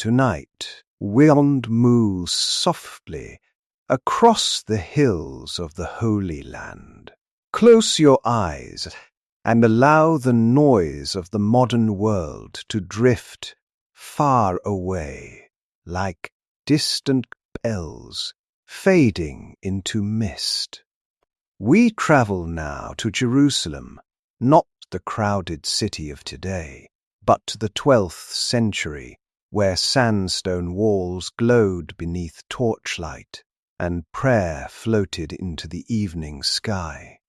tonight, wind moves softly across the hills of the Holy Land. Close your eyes and allow the noise of the modern world to drift far away, like distant bells fading into mist. We travel now to Jerusalem, not the crowded city of today, but to the 12th century, where sandstone walls glowed beneath torchlight and prayer floated into the evening sky.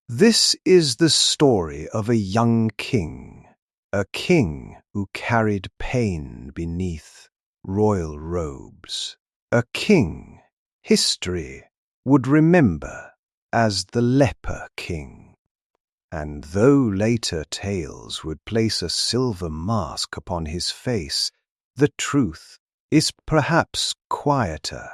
This is the story of a young king, a king who carried pain beneath royal robes, a king history would remember as the Leper King. And though later tales would place a silver mask upon his face, the truth is perhaps quieter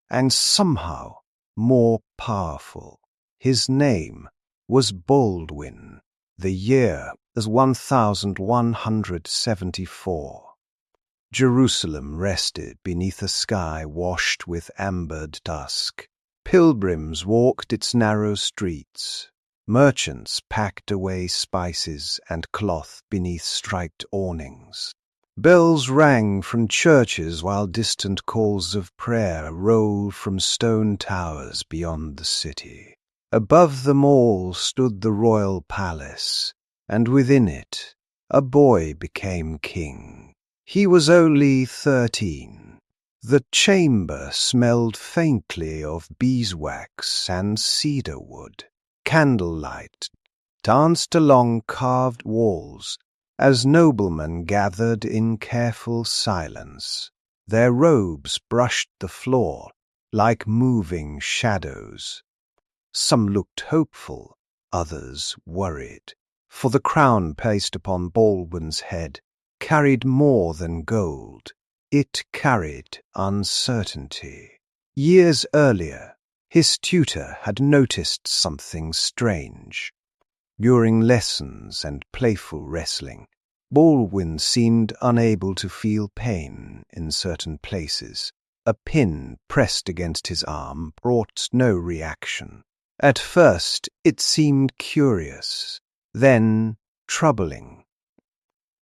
and somehow more powerful. His name was Baldwin. The year was 1174. Jerusalem rested beneath a sky washed with ambered dusk. Pilgrims walked its narrow streets. Merchants packed away spices and cloth beneath striped awnings. Bells rang from churches while distant calls of prayer rolled from stone towers beyond the city. Above them all stood the royal palace, and within it a boy became king. He was only 13. The chamber smelled faintly of beeswax and cedar wood. Candlelight danced along carved walls as noblemen gathered in careful silence. Their robes brushed the floor like moving shadows. Some looked hopeful, others worried, for the crown placed upon Baldwin's head carried more than gold. It carried uncertainty. Years earlier, his tutor had noticed something strange. During lessons and playful wrestling, Baldwin seemed unable to feel pain in certain places. A pin pressed against his arm brought no reaction. At first it seemed curious, then troubling,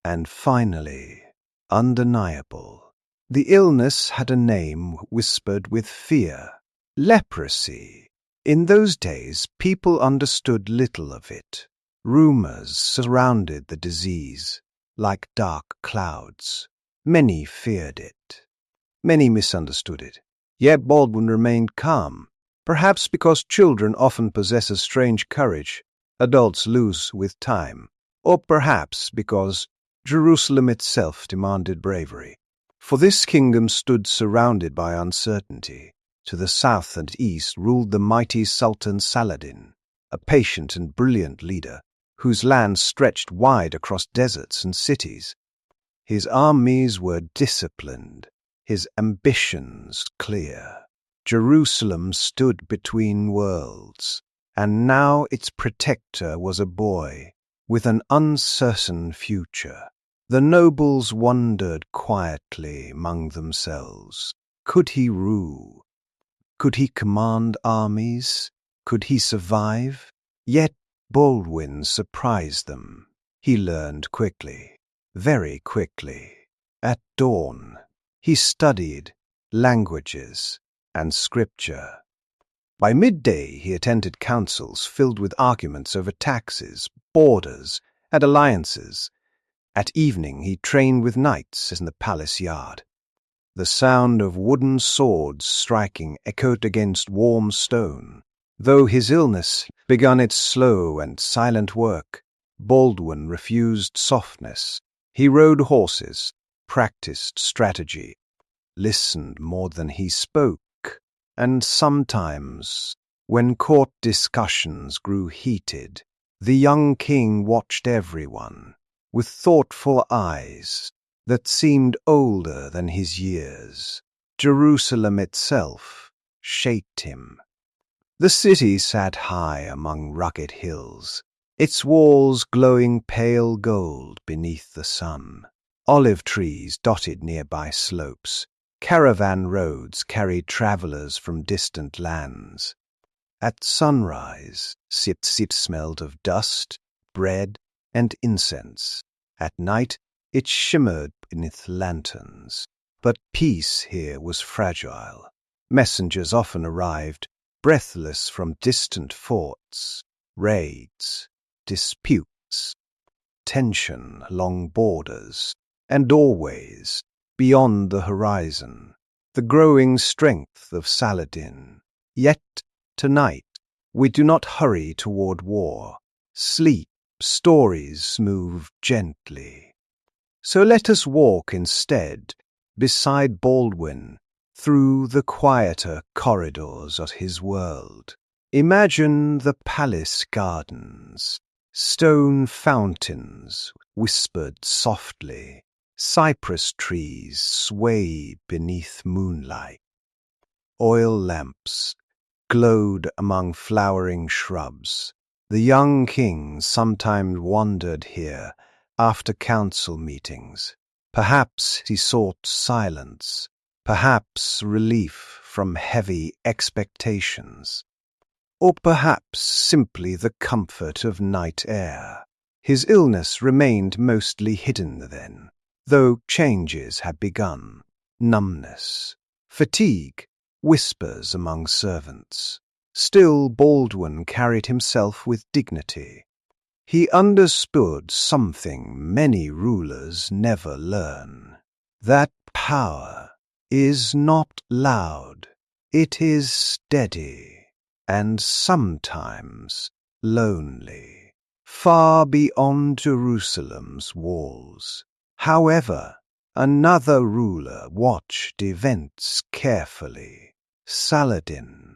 and finally undeniable. The illness had a name whispered with fear: leprosy. In those days, people understood little of it. Rumors surrounded the disease, like dark clouds. Many feared it. Many misunderstood it. Yet Baldwin remained calm, perhaps because children often possess a strange courage adults lose with time, or perhaps because Jerusalem itself demanded bravery. For this kingdom stood surrounded by uncertainty. To the south and east ruled the mighty Sultan Saladin, a patient and brilliant leader whose land stretched wide across deserts and cities. His armies were disciplined, his ambitions clear. Jerusalem stood between worlds, and now its protector was a boy with an uncertain future. The nobles wondered quietly among themselves. Could he rule? Could he command armies? Could he survive? Yet Baldwin surprised them. He learned quickly, very quickly. At dawn, he studied languages and scripture. By midday, he attended councils filled with arguments over taxes, borders, and alliances. At evening, he trained with knights in the palace yard. The sound of wooden swords striking echoed against warm stone. Though his illness begun its slow and silent work, Baldwin refused softness. He rode horses, practiced strategy, listened more than he spoke, and sometimes, when court discussions grew heated, the young king watched everyone with thoughtful eyes that seemed older than his years. Jerusalem itself shaped him. The city sat high among rugged hills, its walls glowing pale gold beneath the sun. Olive trees dotted nearby slopes. Caravan roads carried travellers from distant lands. At sunrise, Sip smelled of dust, bread, and incense. At night, it shimmered beneath lanterns. But peace here was fragile. Messengers often arrived, breathless from distant forts, raids, disputes, tension along borders, and always, beyond the horizon, the growing strength of Saladin. Yet, tonight, we do not hurry toward war. Sleep, stories move gently. So let us walk instead, beside Baldwin, through the quieter corridors of his world. Imagine the palace gardens, stone fountains whispered softly, cypress trees sway beneath moonlight. Oil lamps glowed among flowering shrubs. The young king sometimes wandered here after council meetings. Perhaps he sought silence, perhaps relief from heavy expectations, or perhaps simply the comfort of night air. His illness remained mostly hidden then, though changes had begun. Numbness, fatigue, whispers among servants. Still Baldwin carried himself with dignity. He understood something many rulers never learn, that power is not loud, it is steady, and sometimes lonely, far beyond Jerusalem's walls. However, another ruler watched events carefully. Saladin.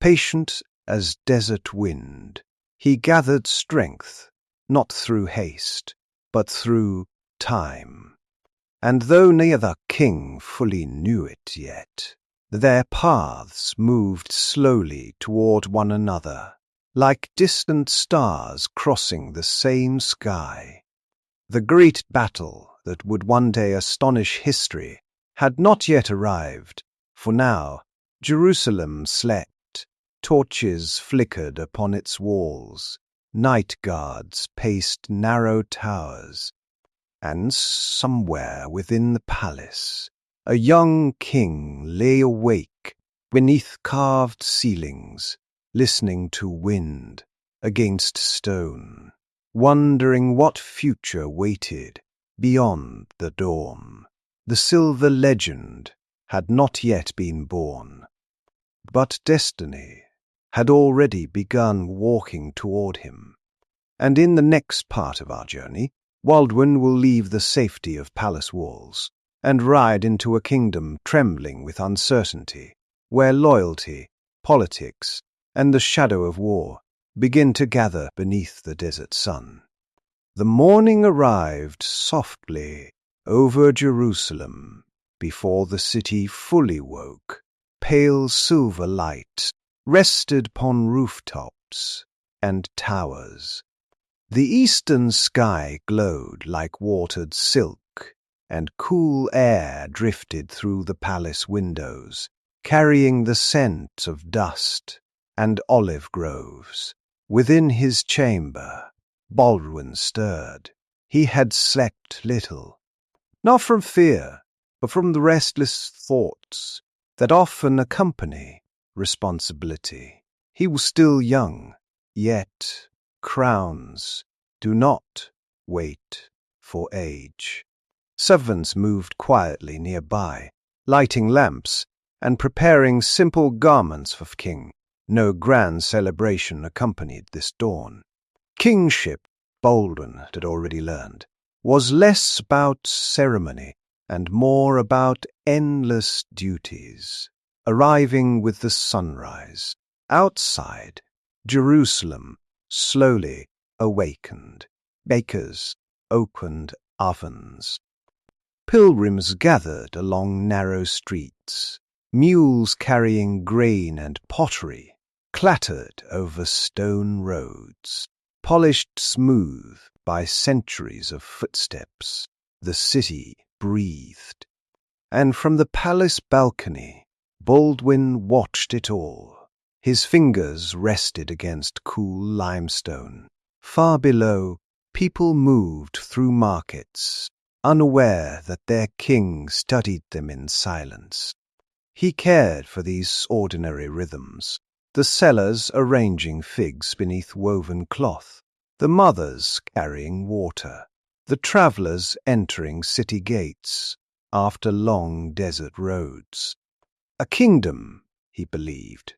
Patient as desert wind, he gathered strength, not through haste, but through time. And though neither king fully knew it yet, their paths moved slowly toward one another, like distant stars crossing the same sky. The great battle that would one day astonish history had not yet arrived, for now Jerusalem slept. Torches flickered upon its walls, night guards paced narrow towers, and somewhere within the palace, a young king lay awake beneath carved ceilings, listening to wind against stone, wondering what future waited beyond the dawn. The silver legend had not yet been born, but destiny had already begun walking toward him. And in the next part of our journey, Baldwin will leave the safety of palace walls and ride into a kingdom trembling with uncertainty, where loyalty, politics, and the shadow of war begin to gather beneath the desert sun. The morning arrived softly over Jerusalem before the city fully woke. Pale silver light rested upon rooftops and towers. The eastern sky glowed like watered silk, and cool air drifted through the palace windows, carrying the scent of dust and olive groves. Within his chamber, Baldwin stirred. He had slept little, not from fear, but from the restless thoughts that often accompany responsibility. He was still young, yet crowns do not wait for age. Servants moved quietly nearby, lighting lamps and preparing simple garments for king. No grand celebration accompanied this dawn. Kingship, Baldwin had already learned, was less about ceremony and more about endless duties. Arriving with the sunrise, outside, Jerusalem slowly awakened. Bakers opened ovens. Pilgrims gathered along narrow streets. Mules carrying grain and pottery clattered over stone roads, polished smooth by centuries of footsteps. The city breathed. And from the palace balcony, Baldwin watched it all. His fingers rested against cool limestone. Far below, people moved through markets, unaware that their king studied them in silence. He cared for these ordinary rhythms, the sellers arranging figs beneath woven cloth, the mothers carrying water, the travellers entering city gates after long desert roads. A kingdom, he believed,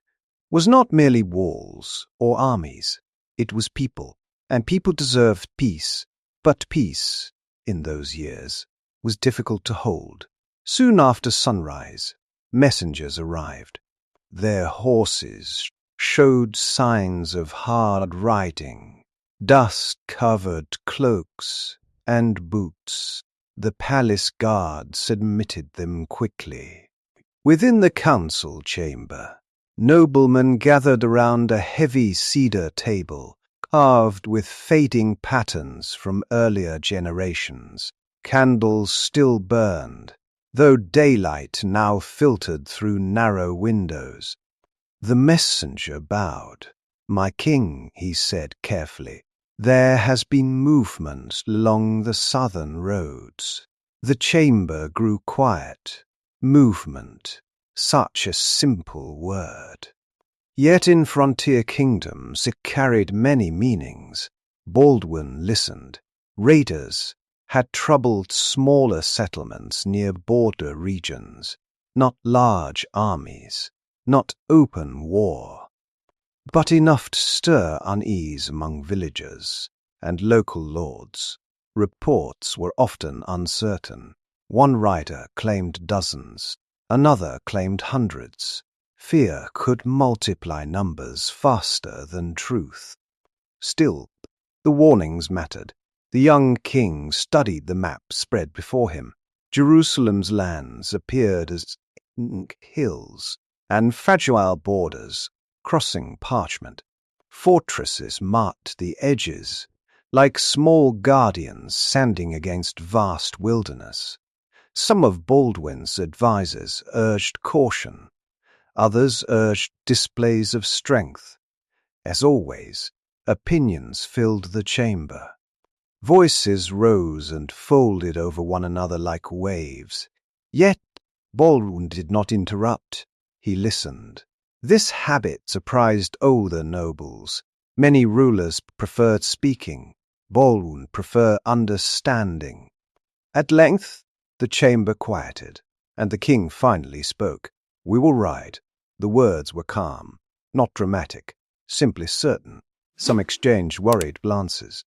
was not merely walls or armies. It was people, and people deserved peace. But peace, in those years, was difficult to hold. Soon after sunrise, messengers arrived. Their horses showed signs of hard riding, dust-covered cloaks and boots. The palace guards admitted them quickly. Within the council chamber, noblemen gathered around a heavy cedar table, carved with fading patterns from earlier generations. Candles still burned, though daylight now filtered through narrow windows. The messenger bowed. "My king," he said carefully, "there has been movement along the southern roads." The chamber grew quiet. Movement, such a simple word. Yet in frontier kingdoms it carried many meanings. Baldwin listened. Raiders had troubled smaller settlements near border regions, not large armies, not open war, but enough to stir unease among villagers and local lords. Reports were often uncertain. One rider claimed dozens, another claimed hundreds. Fear could multiply numbers faster than truth. Still, the warnings mattered. The young king studied the map spread before him. Jerusalem's lands appeared as hills and fragile borders crossing parchment. Fortresses marked the edges, like small guardians standing against vast wilderness. Some of Baldwin's advisers urged caution. Others urged displays of strength. As always, opinions filled the chamber. Voices rose and folded over one another like waves. Yet Baldwin did not interrupt. He listened. This habit surprised older nobles. Many rulers preferred speaking. Baldwin preferred understanding. At length, the chamber quieted, and the king finally spoke. "We will ride." The words were calm, not dramatic, simply certain. Some exchanged worried glances.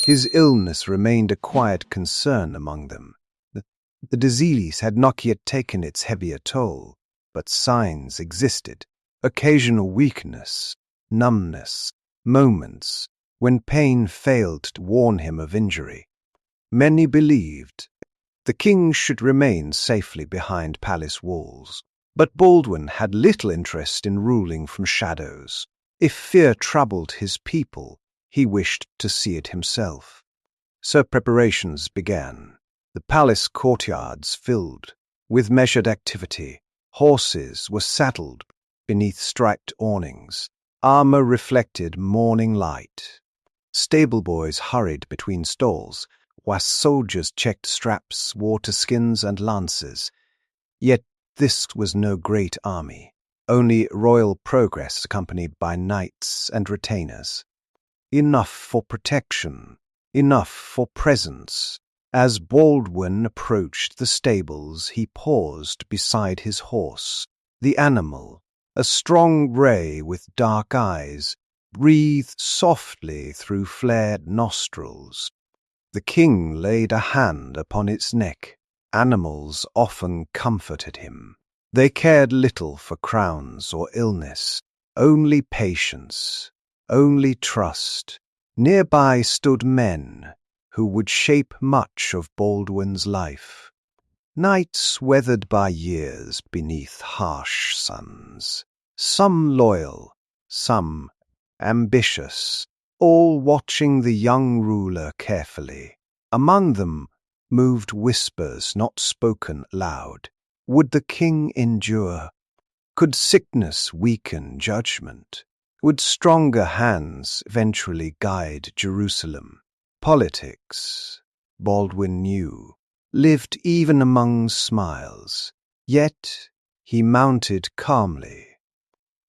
His illness remained a quiet concern among them. The disease had not yet taken its heavier toll, but signs existed. Occasional weakness, numbness, moments when pain failed to warn him of injury. Many believed the king should remain safely behind palace walls. But Baldwin had little interest in ruling from shadows. If fear troubled his people, he wished to see it himself. So preparations began. The palace courtyards filled with measured activity. Horses were saddled beneath striped awnings. Armor reflected morning light. Stable boys hurried between stalls, while soldiers checked straps, waterskins, and lances. Yet this was no great army, only royal progress accompanied by knights and retainers. Enough for protection, enough for presence. As Baldwin approached the stables, he paused beside his horse. The animal, a strong grey with dark eyes, breathed softly through flared nostrils. The king laid a hand upon its neck. Animals often comforted him. They cared little for crowns or illness, only patience, only trust. Nearby stood men who would shape much of Baldwin's life. Knights weathered by years beneath harsh suns. Some loyal, some ambitious, all watching the young ruler carefully. Among them moved whispers not spoken loud. Would the king endure? Could sickness weaken judgment? Would stronger hands eventually guide Jerusalem? Politics, Baldwin knew, lived even among smiles. Yet he mounted calmly,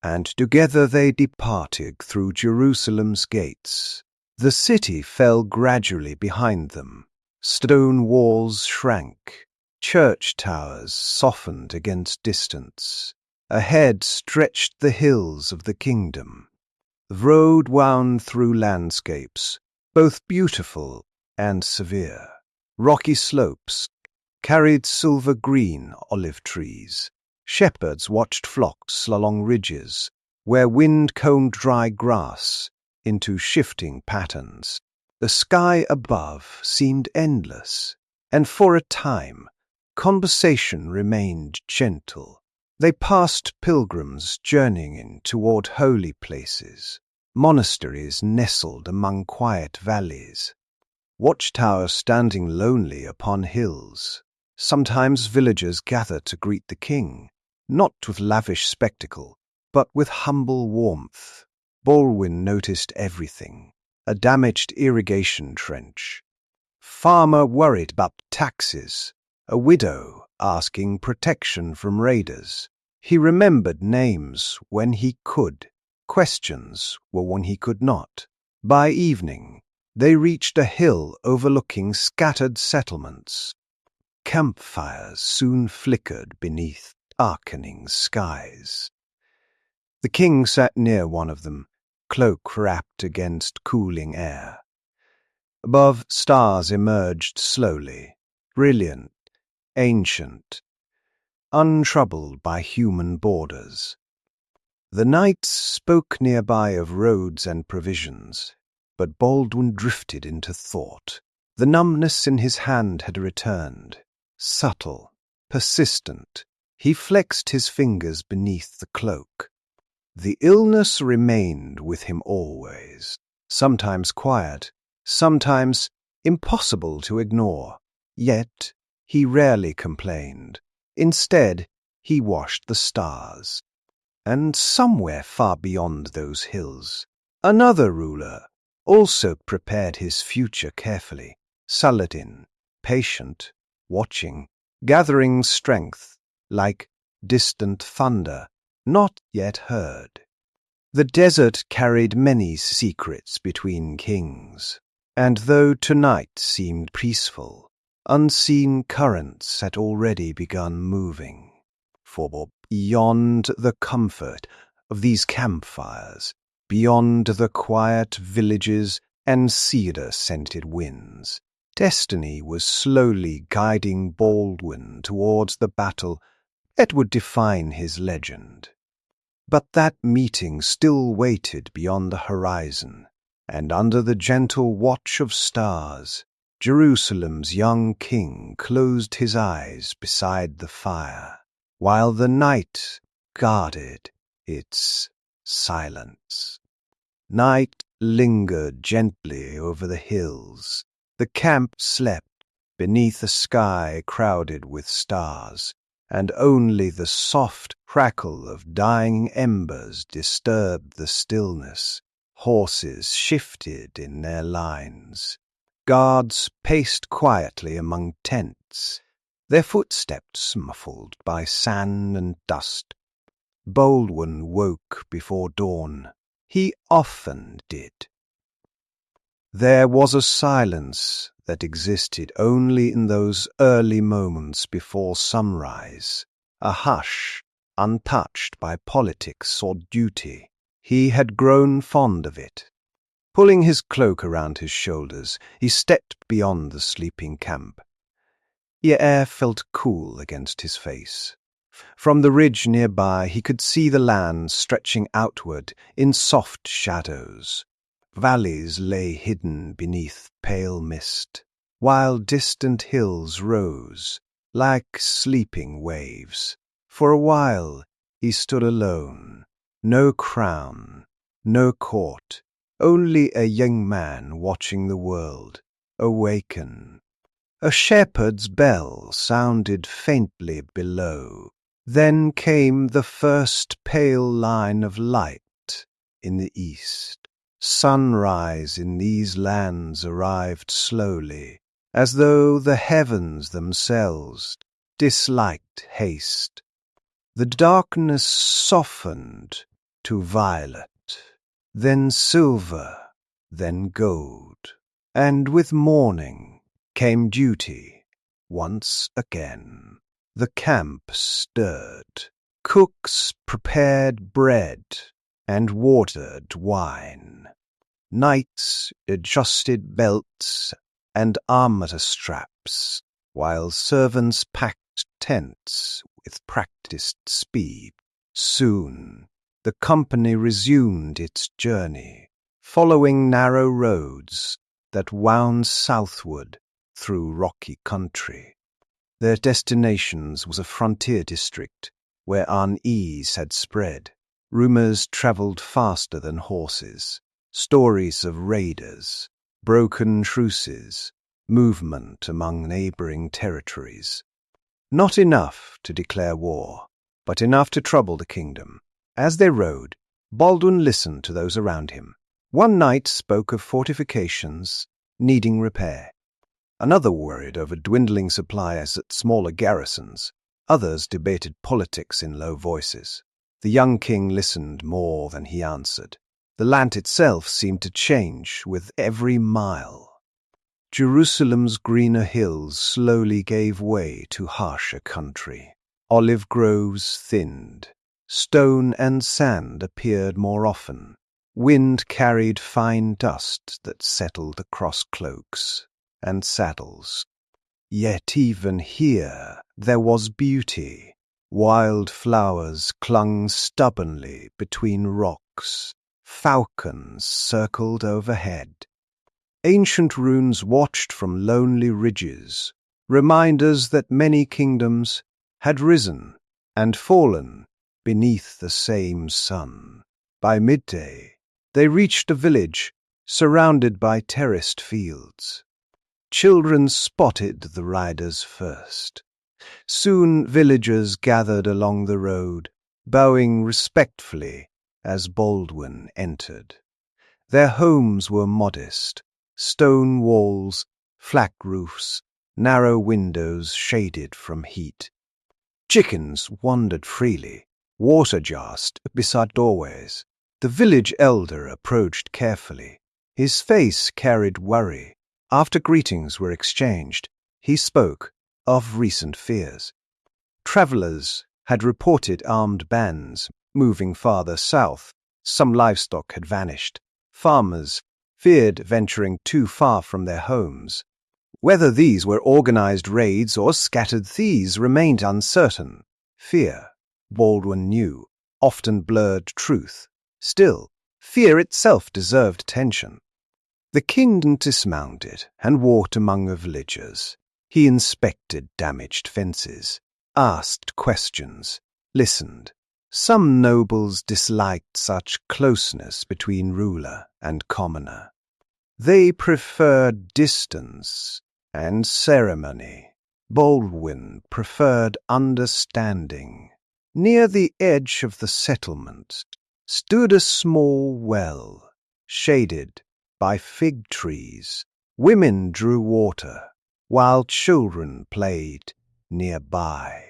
and together they departed through Jerusalem's gates. The city fell gradually behind them. Stone walls shrank, church towers softened against distance. Ahead stretched the hills of the kingdom. The road wound through landscapes, both beautiful and severe. Rocky slopes carried silver-green olive trees. Shepherds watched flocks along ridges, where wind combed dry grass into shifting patterns. The sky above seemed endless, and for a time conversation remained gentle. They passed pilgrims journeying toward holy places, monasteries nestled among quiet valleys, watchtowers standing lonely upon hills. Sometimes villagers gathered to greet the king, not with lavish spectacle, but with humble warmth. Baldwin noticed everything: a damaged irrigation trench, farmer worried about taxes, a widow asking protection from raiders. He remembered names when he could, questions were when he could not. By evening, they reached a hill overlooking scattered settlements. Campfires soon flickered beneath darkening skies. The king sat near one of them, cloak wrapped against cooling air. Above, stars emerged slowly, brilliant, ancient, untroubled by human borders. The knights spoke nearby of roads and provisions, but Baldwin drifted into thought. The numbness in his hand had returned, subtle, persistent. He flexed his fingers beneath the cloak. The illness remained with him always, sometimes quiet, sometimes impossible to ignore. Yet he rarely complained. Instead, he watched the stars. And somewhere far beyond those hills, another ruler also prepared his future carefully. Saladin, patient, watching, gathering strength, like distant thunder, not yet heard. The desert carried many secrets between kings, and though tonight seemed peaceful, unseen currents had already begun moving. For beyond the comfort of these campfires, beyond the quiet villages and cedar-scented winds, destiny was slowly guiding Baldwin towards the battle that would define his legend. But that meeting still waited beyond the horizon, and under the gentle watch of stars, Jerusalem's young king closed his eyes beside the fire, while the night guarded its silence. Night lingered gently over the hills. The camp slept beneath a sky crowded with stars, and only the soft crackle of dying embers disturbed the stillness. Horses shifted in their lines. Guards paced quietly among tents, their footsteps muffled by sand and dust. Baldwin woke before dawn. He often did. There was a silence that existed only in those early moments before sunrise, a hush untouched by politics or duty. He had grown fond of it. Pulling his cloak around his shoulders, he stepped beyond the sleeping camp. The air felt cool against his face. From the ridge nearby he could see the land stretching outward in soft shadows. Valleys lay hidden beneath pale mist, while distant hills rose like sleeping waves. For a while he stood alone, no crown, no court, only a young man watching the world awaken. A shepherd's bell sounded faintly below. Then came the first pale line of light in the east. Sunrise in these lands arrived slowly, as though the heavens themselves disliked haste. The darkness softened to violet, then silver, then gold, and with morning came duty once again. The camp stirred. Cooks prepared bread and watered wine. Knights adjusted belts and armor straps, while servants packed tents with practiced speed. Soon the company resumed its journey, following narrow roads that wound southward through rocky country. Their destination was a frontier district where unease had spread. Rumors travelled faster than horses. Stories of raiders, broken truces, movement among neighbouring territories. Not enough to declare war, but enough to trouble the kingdom. As they rode, Baldwin listened to those around him. One knight spoke of fortifications needing repair. Another worried over dwindling supplies at smaller garrisons. Others debated politics in low voices. The young king listened more than he answered. The land itself seemed to change with every mile. Jerusalem's greener hills slowly gave way to harsher country. Olive groves thinned. Stone and sand appeared more often. Wind carried fine dust that settled across cloaks and saddles. Yet even here there was beauty. Wild flowers clung stubbornly between rocks. Falcons circled overhead. Ancient ruins watched from lonely ridges, reminders that many kingdoms had risen and fallen beneath the same sun. By midday, they reached a village surrounded by terraced fields. Children spotted the riders first. Soon villagers gathered along the road, bowing respectfully as Baldwin entered. Their homes were modest, stone walls, flat roofs, narrow windows shaded from heat. Chickens wandered freely, water jars stood beside doorways. The village elder approached carefully. His face carried worry. After greetings were exchanged, he spoke of recent fears. Travellers had reported armed bands moving farther south. Some livestock had vanished. Farmers feared venturing too far from their homes. Whether these were organized raids or scattered thieves remained uncertain. Fear, Baldwin knew, often blurred truth. Still, fear itself deserved attention. The king dismounted and walked among the villagers. He inspected damaged fences, asked questions, listened. Some nobles disliked such closeness between ruler and commoner. They preferred distance and ceremony. Baldwin preferred understanding. Near the edge of the settlement stood a small well, shaded by fig trees. Women drew water, while children played nearby.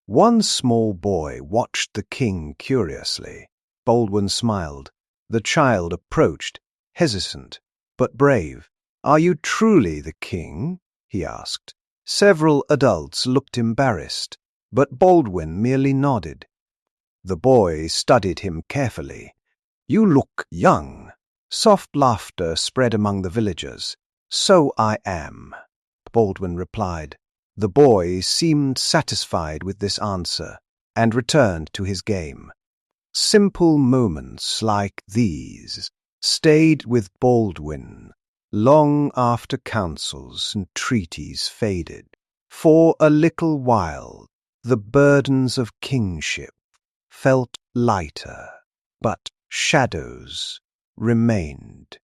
One small boy watched the king curiously. Baldwin smiled. The child approached, hesitant, but brave. "Are you truly the king?" he asked. Several adults looked embarrassed, but Baldwin merely nodded. The boy studied him carefully. "You look young." Soft laughter spread among the villagers. "So I am," Baldwin replied. The boy seemed satisfied with this answer and returned to his game. Simple moments like these stayed with Baldwin long after councils and treaties faded. For a little while, the burdens of kingship felt lighter, but shadows remained.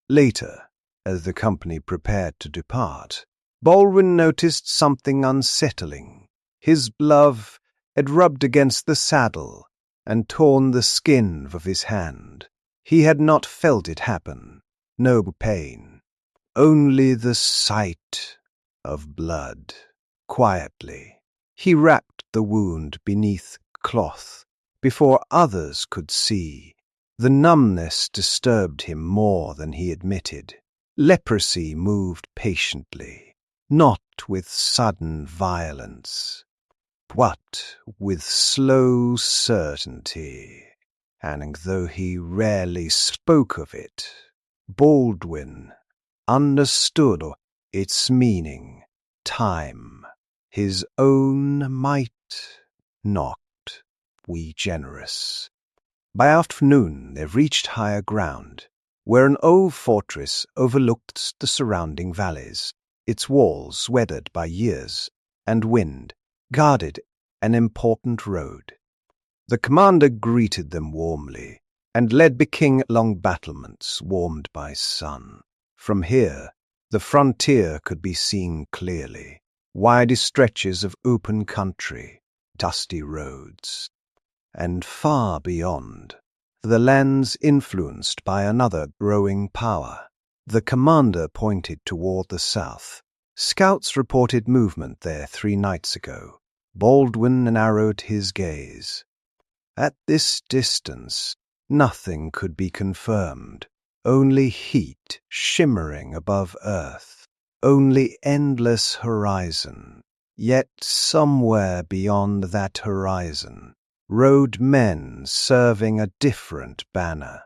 Later, as the company prepared to depart, Baldwin noticed something unsettling. His glove had rubbed against the saddle and torn the skin of his hand. He had not felt it happen. No pain. Only the sight of blood. Quietly, he wrapped the wound beneath cloth before others could see. The numbness disturbed him more than he admitted. Leprosy moved patiently, not with sudden violence, but with slow certainty. And though he rarely spoke of it, Baldwin understood its meaning. Time, his own might not be generous. By afternoon they reached higher ground, where an old fortress overlooked the surrounding valleys. Its walls, weathered by years and wind, guarded an important road. The commander greeted them warmly and led the king along battlements warmed by sun. From here, the frontier could be seen clearly, wide stretches of open country, dusty roads, and far beyond, the lands influenced by another growing power. The commander pointed toward the south. Scouts reported movement there 3 nights ago. Baldwin narrowed his gaze. At this distance, nothing could be confirmed. Only heat shimmering above earth. Only endless horizon. Yet somewhere beyond that horizon rode men serving a different banner.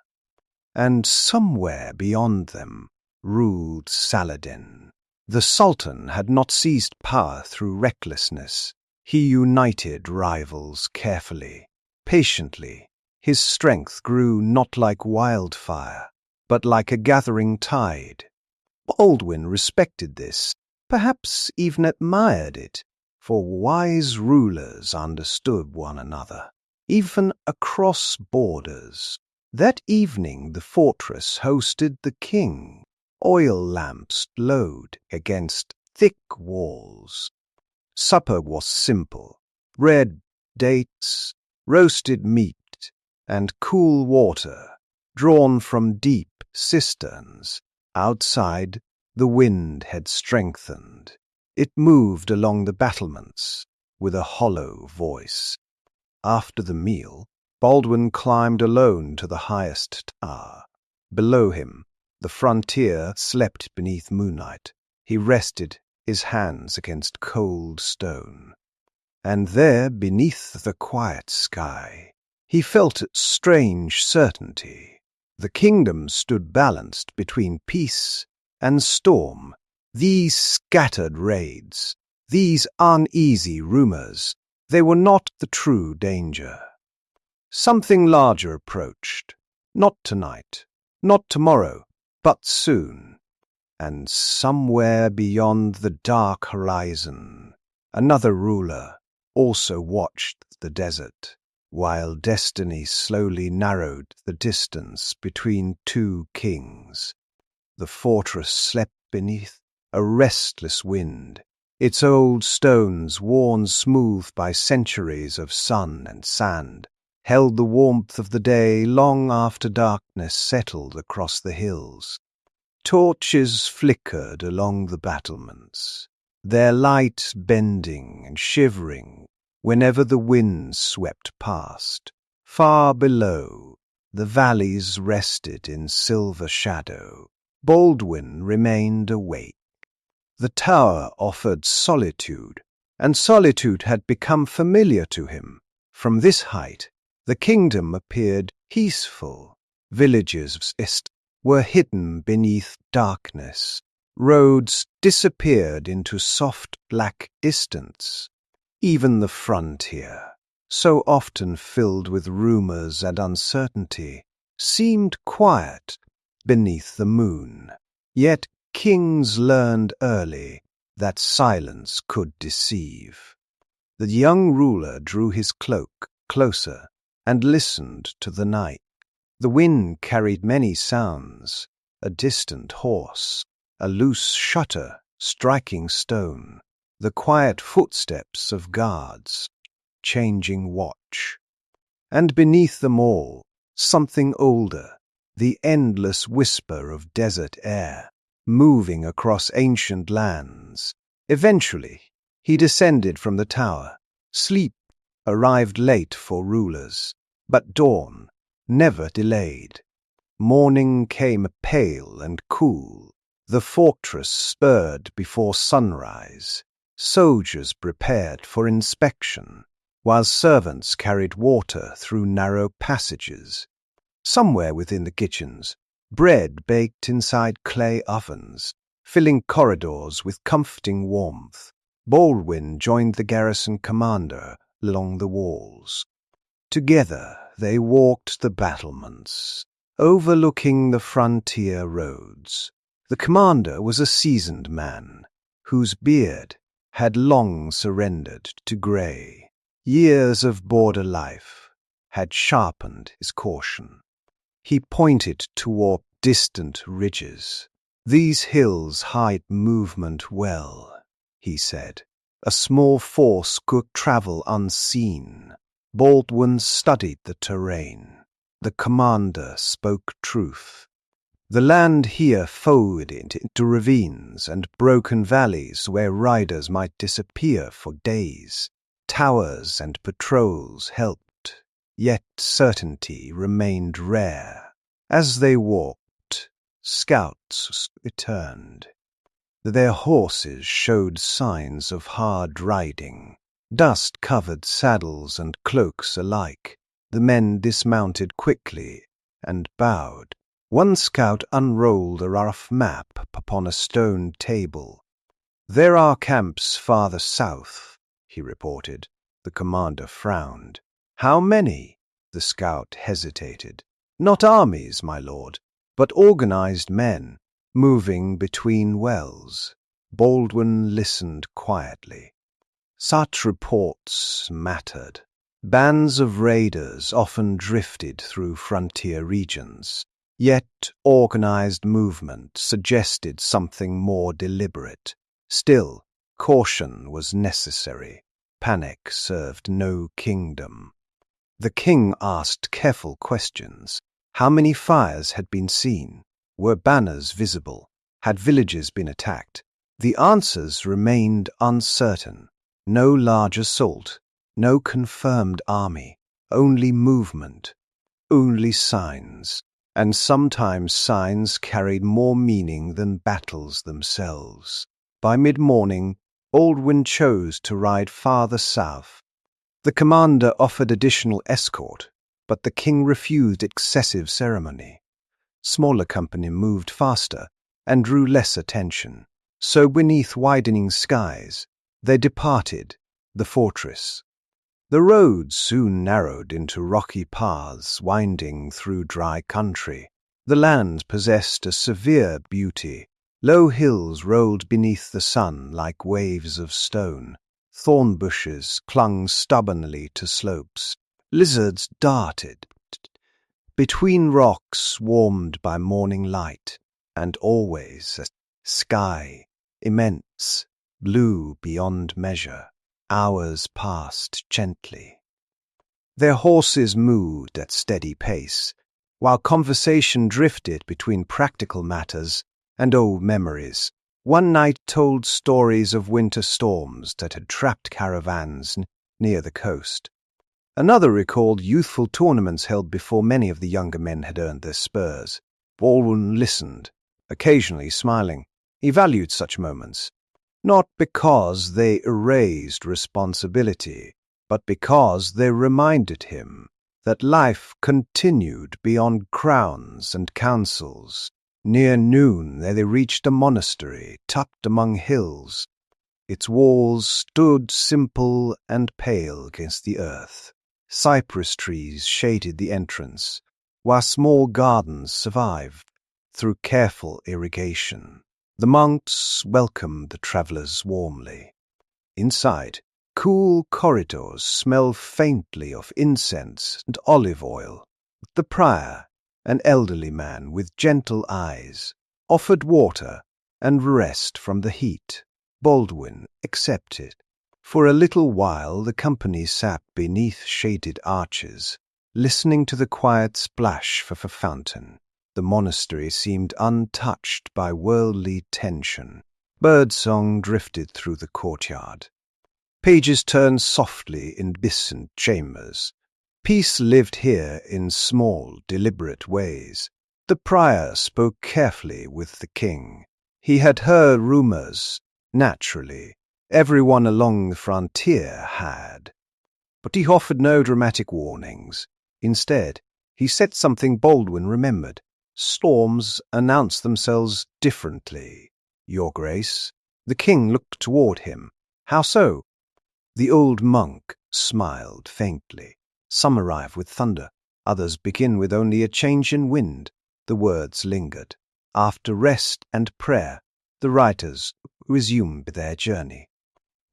And somewhere beyond them ruled Saladin. The Sultan had not seized power through recklessness. He united rivals carefully, patiently. His strength grew not like wildfire, but like a gathering tide. Baldwin respected this, perhaps even admired it, for wise rulers understood one another, even across borders. That evening the fortress hosted the king. Oil lamps glowed against thick walls. Supper was simple: bread, dates, roasted meat, and cool water drawn from deep cisterns. Outside, the wind had strengthened. It moved along the battlements with a hollow voice. After the meal, Baldwin climbed alone to the highest tower. Below him, the frontier slept beneath moonlight. He rested his hands against cold stone. And there, beneath the quiet sky, he felt a strange certainty. The kingdom stood balanced between peace and storm. These scattered raids, these uneasy rumors, they were not the true danger. Something larger approached. Not tonight, not tomorrow, but soon. And somewhere beyond the dark horizon, another ruler also watched the desert, while destiny slowly narrowed the distance between 2 kings. The fortress slept beneath a restless wind, its old stones, worn smooth by centuries of sun and sand, held the warmth of the day long after darkness settled across the hills. Torches flickered along the battlements, their light bending and shivering whenever the wind swept past. Far below, the valleys rested in silver shadow. Baldwin remained awake. The tower offered solitude, and solitude had become familiar to him. From this height, the kingdom appeared peaceful. Villages of east were hidden beneath darkness. Roads disappeared into soft black distance. Even the frontier, so often filled with rumors and uncertainty, seemed quiet beneath the moon. Yet kings learned early that silence could deceive. The young ruler drew his cloak closer and listened to the night. The wind carried many sounds: a distant horse, a loose shutter striking stone, the quiet footsteps of guards, changing watch. And beneath them all, something older, the endless whisper of desert air, moving across ancient lands. Eventually, he descended from the tower. Sleep arrived late for rulers, but dawn never delayed. Morning came pale and cool. The fortress stirred before sunrise. Soldiers prepared for inspection, while servants carried water through narrow passages. Somewhere within the kitchens, bread baked inside clay ovens, filling corridors with comforting warmth. Baldwin joined the garrison commander along the walls. Together they walked the battlements, overlooking the frontier roads. The commander was a seasoned man, whose beard had long surrendered to grey. Years of border life had sharpened his caution. He pointed toward distant ridges. "These hills hide movement well," he said. "A small force could travel unseen." Baldwin studied the terrain. The commander spoke truth. The land here folded into ravines and broken valleys where riders might disappear for days. Towers and patrols helped, yet certainty remained rare. As they walked, scouts returned. Their horses showed signs of hard riding. Dust covered saddles and cloaks alike. The men dismounted quickly and bowed. One scout unrolled a rough map upon a stone table. "There are camps farther south," he reported. The commander frowned. "How many?" The scout hesitated. "Not armies, my lord, but organized men, moving between wells." Baldwin listened quietly. Such reports mattered. Bands of raiders often drifted through frontier regions, yet organized movement suggested something more deliberate. Still, caution was necessary. Panic served no kingdom. The king asked careful questions. How many fires had been seen? Were banners visible? Had villages been attacked? The answers remained uncertain. No large assault, no confirmed army, only movement, only signs. And sometimes signs carried more meaning than battles themselves. By mid-morning, Baldwin chose to ride farther south. The commander offered additional escort, but the king refused excessive ceremony. Smaller company moved faster and drew less attention. So beneath widening skies, they departed the fortress. The road soon narrowed into rocky paths winding through dry country. The land possessed a severe beauty. Low hills rolled beneath the sun like waves of stone. Thorn bushes clung stubbornly to slopes. Lizards darted between rocks warmed by morning light, and always a sky, immense, blue beyond measure. Hours passed gently. Their horses moved at steady pace, while conversation drifted between practical matters and old memories. One night told stories of winter storms that had trapped caravans near the coast. Another recalled youthful tournaments held before many of the younger men had earned their spurs. Baldwin listened, occasionally smiling. He valued such moments, not because they erased responsibility, but because they reminded him that life continued beyond crowns and councils. Near noon they reached a monastery tucked among hills. Its walls stood simple and pale against the earth. Cypress trees shaded the entrance, while small gardens survived through careful irrigation. The monks welcomed the travelers warmly. Inside, cool corridors smelled faintly of incense and olive oil. The prior, an elderly man with gentle eyes, offered water and rest from the heat. Baldwin accepted. For a little while the company sat beneath shaded arches, listening to the quiet splash of a fountain. The monastery seemed untouched by worldly tension. Birdsong drifted through the courtyard. Pages turned softly in distant chambers. Peace lived here in small, deliberate ways. The prior spoke carefully with the king. He had heard rumors, naturally. Everyone along the frontier had. But he offered no dramatic warnings. Instead, he said something Baldwin remembered. Storms announce themselves differently, Your Grace. The king looked toward him. How so? The old monk smiled faintly. Some arrive with thunder. Others begin with only a change in wind. The words lingered. After rest and prayer, the writers resumed their journey.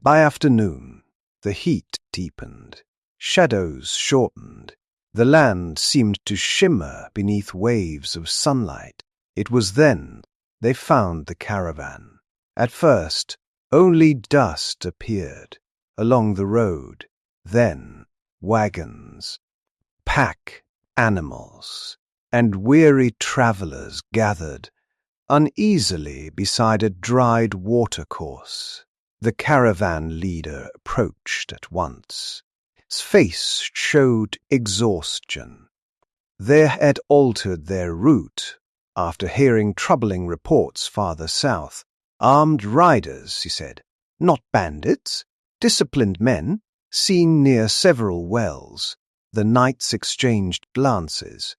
By afternoon, the heat deepened. Shadows shortened. The land seemed to shimmer beneath waves of sunlight. It was then they found the caravan. At first, only dust appeared along the road, then wagons, pack animals, and weary travelers gathered uneasily beside a dried watercourse. The caravan leader approached at once. His face showed exhaustion. They had altered their route after hearing troubling reports farther south. Armed riders, he said, not bandits, disciplined men, seen near several wells. The knights exchanged glances.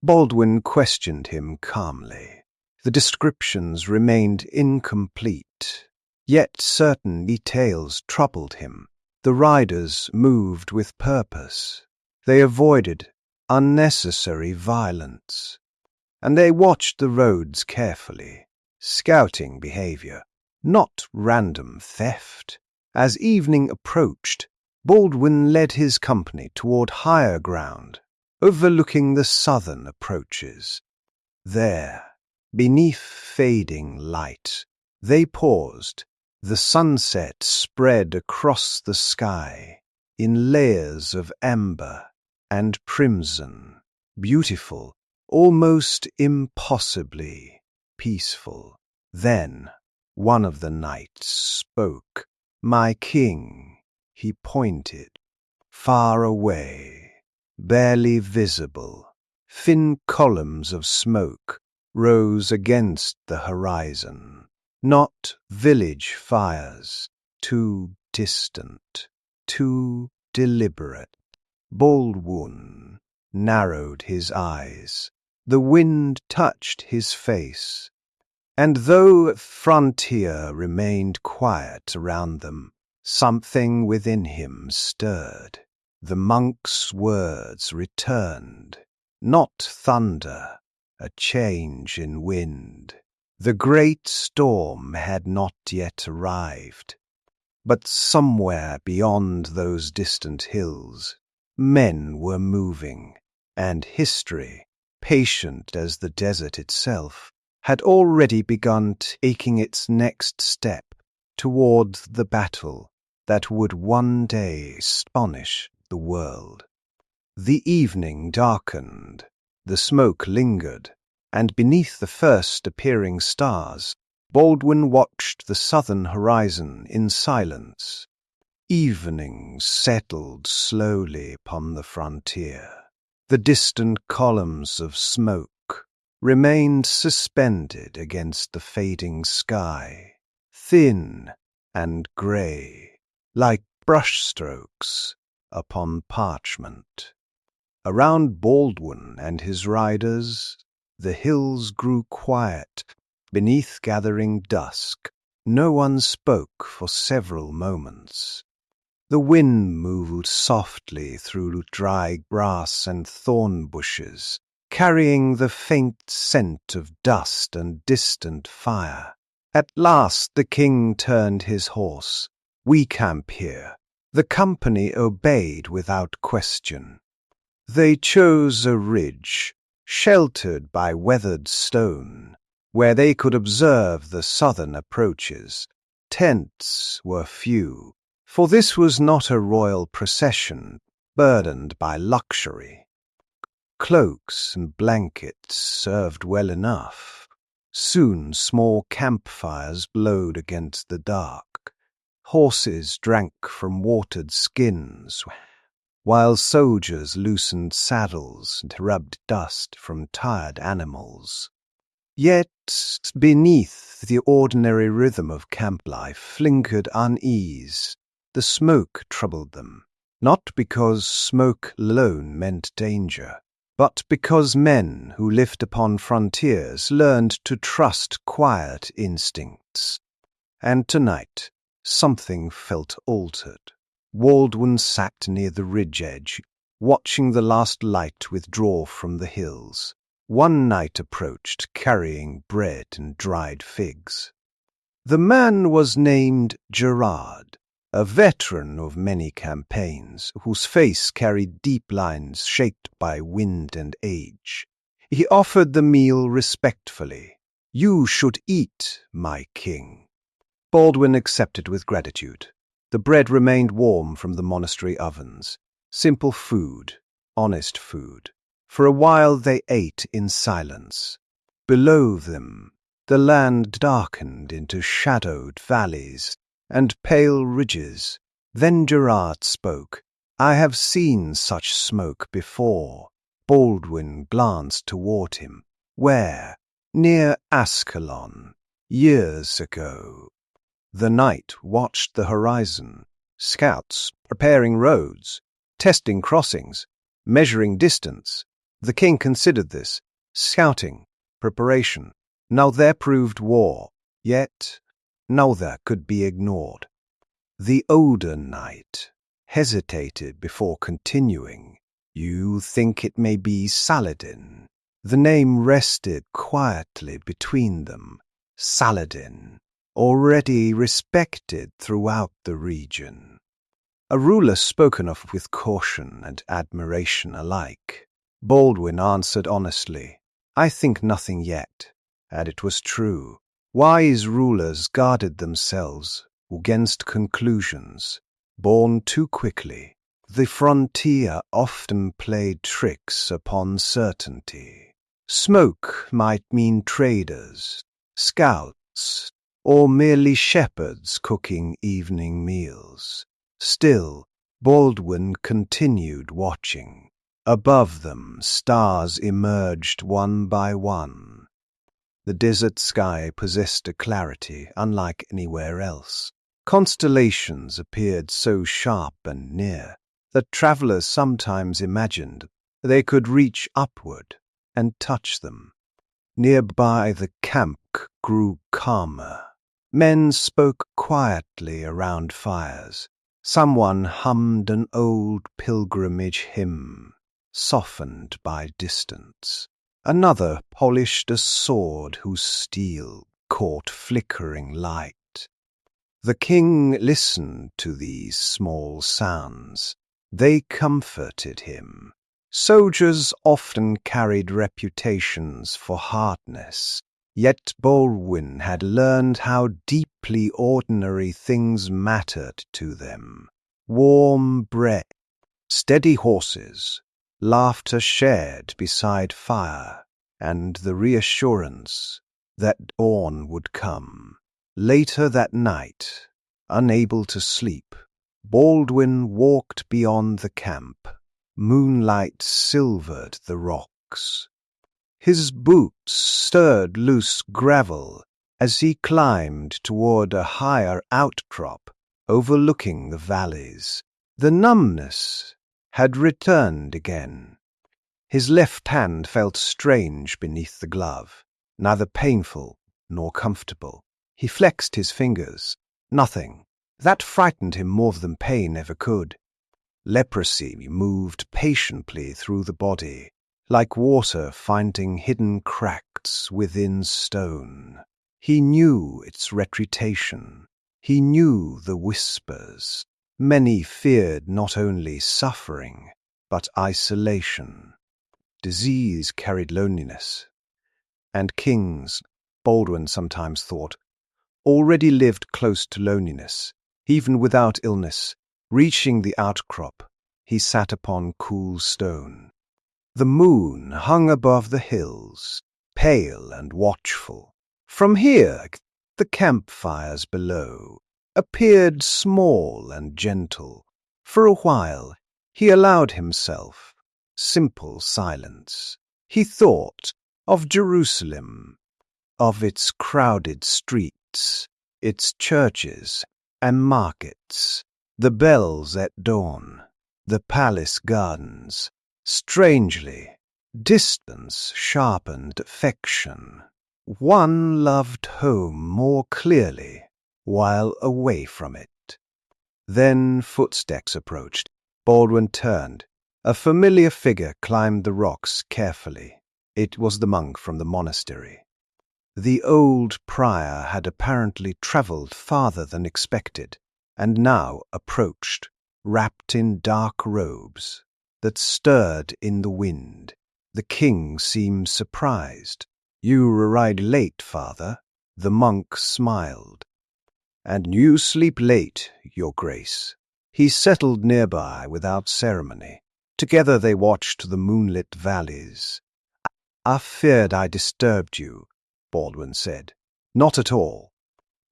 Baldwin questioned him calmly. The descriptions remained incomplete, yet certain details troubled him. The riders moved with purpose. They avoided unnecessary violence, and they watched the roads carefully. Scouting behavior, not random theft. As evening approached, Baldwin led his company toward higher ground, overlooking the southern approaches. There, beneath fading light, they paused. The sunset spread across the sky in layers of amber and crimson, beautiful, almost impossibly peaceful. Then one of the knights spoke. My king, he pointed. Far away, barely visible, thin columns of smoke rose against the horizon. Not village fires, too distant, too deliberate. Baldwin narrowed his eyes. The wind touched his face. And though frontier remained quiet around them, something within him stirred. The monk's words returned. Not thunder, a change in wind. The great storm had not yet arrived. But somewhere beyond those distant hills, men were moving, and history, patient as the desert itself, had already begun taking its next step toward the battle that would one day astonish the world. The evening darkened, the smoke lingered, and beneath the first appearing stars, Baldwin watched the southern horizon in silence. Evening settled slowly upon the frontier. The distant columns of smoke remained suspended against the fading sky, thin and grey, like brushstrokes upon parchment. Around Baldwin and his riders, the hills grew quiet beneath gathering dusk. No one spoke for several moments. The wind moved softly through dry grass and thorn bushes, carrying the faint scent of dust and distant fire. At last the king turned his horse. We camp here. The company obeyed without question. They chose a ridge, sheltered by weathered stone, where they could observe the southern approaches. Tents were few, for this was not a royal procession burdened by luxury. Cloaks and blankets served well enough. Soon small campfires glowed against the dark. Horses drank from watered skins, while soldiers loosened saddles and rubbed dust from tired animals. Yet beneath the ordinary rhythm of camp life lingered unease. The smoke troubled them, not because smoke alone meant danger, but because men who lived upon frontiers learned to trust quiet instincts. And tonight, something felt altered. Baldwin sat near the ridge edge, watching the last light withdraw from the hills. One knight approached, carrying bread and dried figs. The man was named Gerard, a veteran of many campaigns, whose face carried deep lines shaped by wind and age. He offered the meal respectfully. "You should eat, my king." Baldwin accepted with gratitude. The bread remained warm from the monastery ovens. Simple food, honest food. For a while they ate in silence. Below them, the land darkened into shadowed valleys and pale ridges. Then Gerard spoke. "I have seen such smoke before." Baldwin glanced toward him. "Where?" "Near Ascalon, years ago." The knight watched the horizon. Scouts preparing roads, testing crossings, measuring distance. The king considered this. Scouting, preparation. Now there proved war, yet neither could be ignored. The older knight hesitated before continuing. "You think it may be Saladin?" The name rested quietly between them. Saladin, already respected throughout the region. A ruler spoken of with caution and admiration alike. Baldwin answered honestly, "I think nothing yet." And it was true. Wise rulers guarded themselves against conclusions, born too quickly. The frontier often played tricks upon certainty. Smoke might mean traders, scouts, or merely shepherds cooking evening meals. Still, Baldwin continued watching. Above them, stars emerged one by one. The desert sky possessed a clarity unlike anywhere else. Constellations appeared so sharp and near that travelers sometimes imagined they could reach upward and touch them. Nearby, the camp grew calmer. Men spoke quietly around fires. Someone hummed an old pilgrimage hymn, softened by distance. Another polished a sword whose steel caught flickering light. The king listened to these small sounds. They comforted him. Soldiers often carried reputations for hardness, yet Baldwin had learned how deeply ordinary things mattered to them. Warm bread, steady horses, laughter shared beside fire, and the reassurance that dawn would come. Later that night, unable to sleep, Baldwin walked beyond the camp. Moonlight silvered the rocks. His boots stirred loose gravel as he climbed toward a higher outcrop overlooking the valleys. The numbness had returned again. His left hand felt strange beneath the glove, neither painful nor comfortable. He flexed his fingers. Nothing. That frightened him more than pain ever could. Leprosy moved patiently through the body, like water finding hidden cracks within stone. He knew its reputation. He knew the whispers. Many feared not only suffering, but isolation. Disease carried loneliness, and kings Baldwin sometimes thought, already lived close to loneliness, even without illness. Reaching the outcrop, he sat upon cool stone. The moon hung above the hills, pale and watchful. From here, the campfires below appeared small and gentle. For a while, he allowed himself simple silence. He thought of Jerusalem, of its crowded streets, its churches and markets, the bells at dawn, the palace gardens. Strangely, distance sharpened affection. One loved home more clearly while away from it. Then footsteps approached. Baldwin turned. A familiar figure climbed the rocks carefully. It was the monk from the monastery. The old prior had apparently travelled farther than expected, and now approached, wrapped in dark robes that stirred in the wind. The king seemed surprised. "You arrived late, father." The monk smiled. "And you sleep late, your grace." He settled nearby without ceremony. Together they watched the moonlit valleys. "I feared I disturbed you," Baldwin said. "Not at all."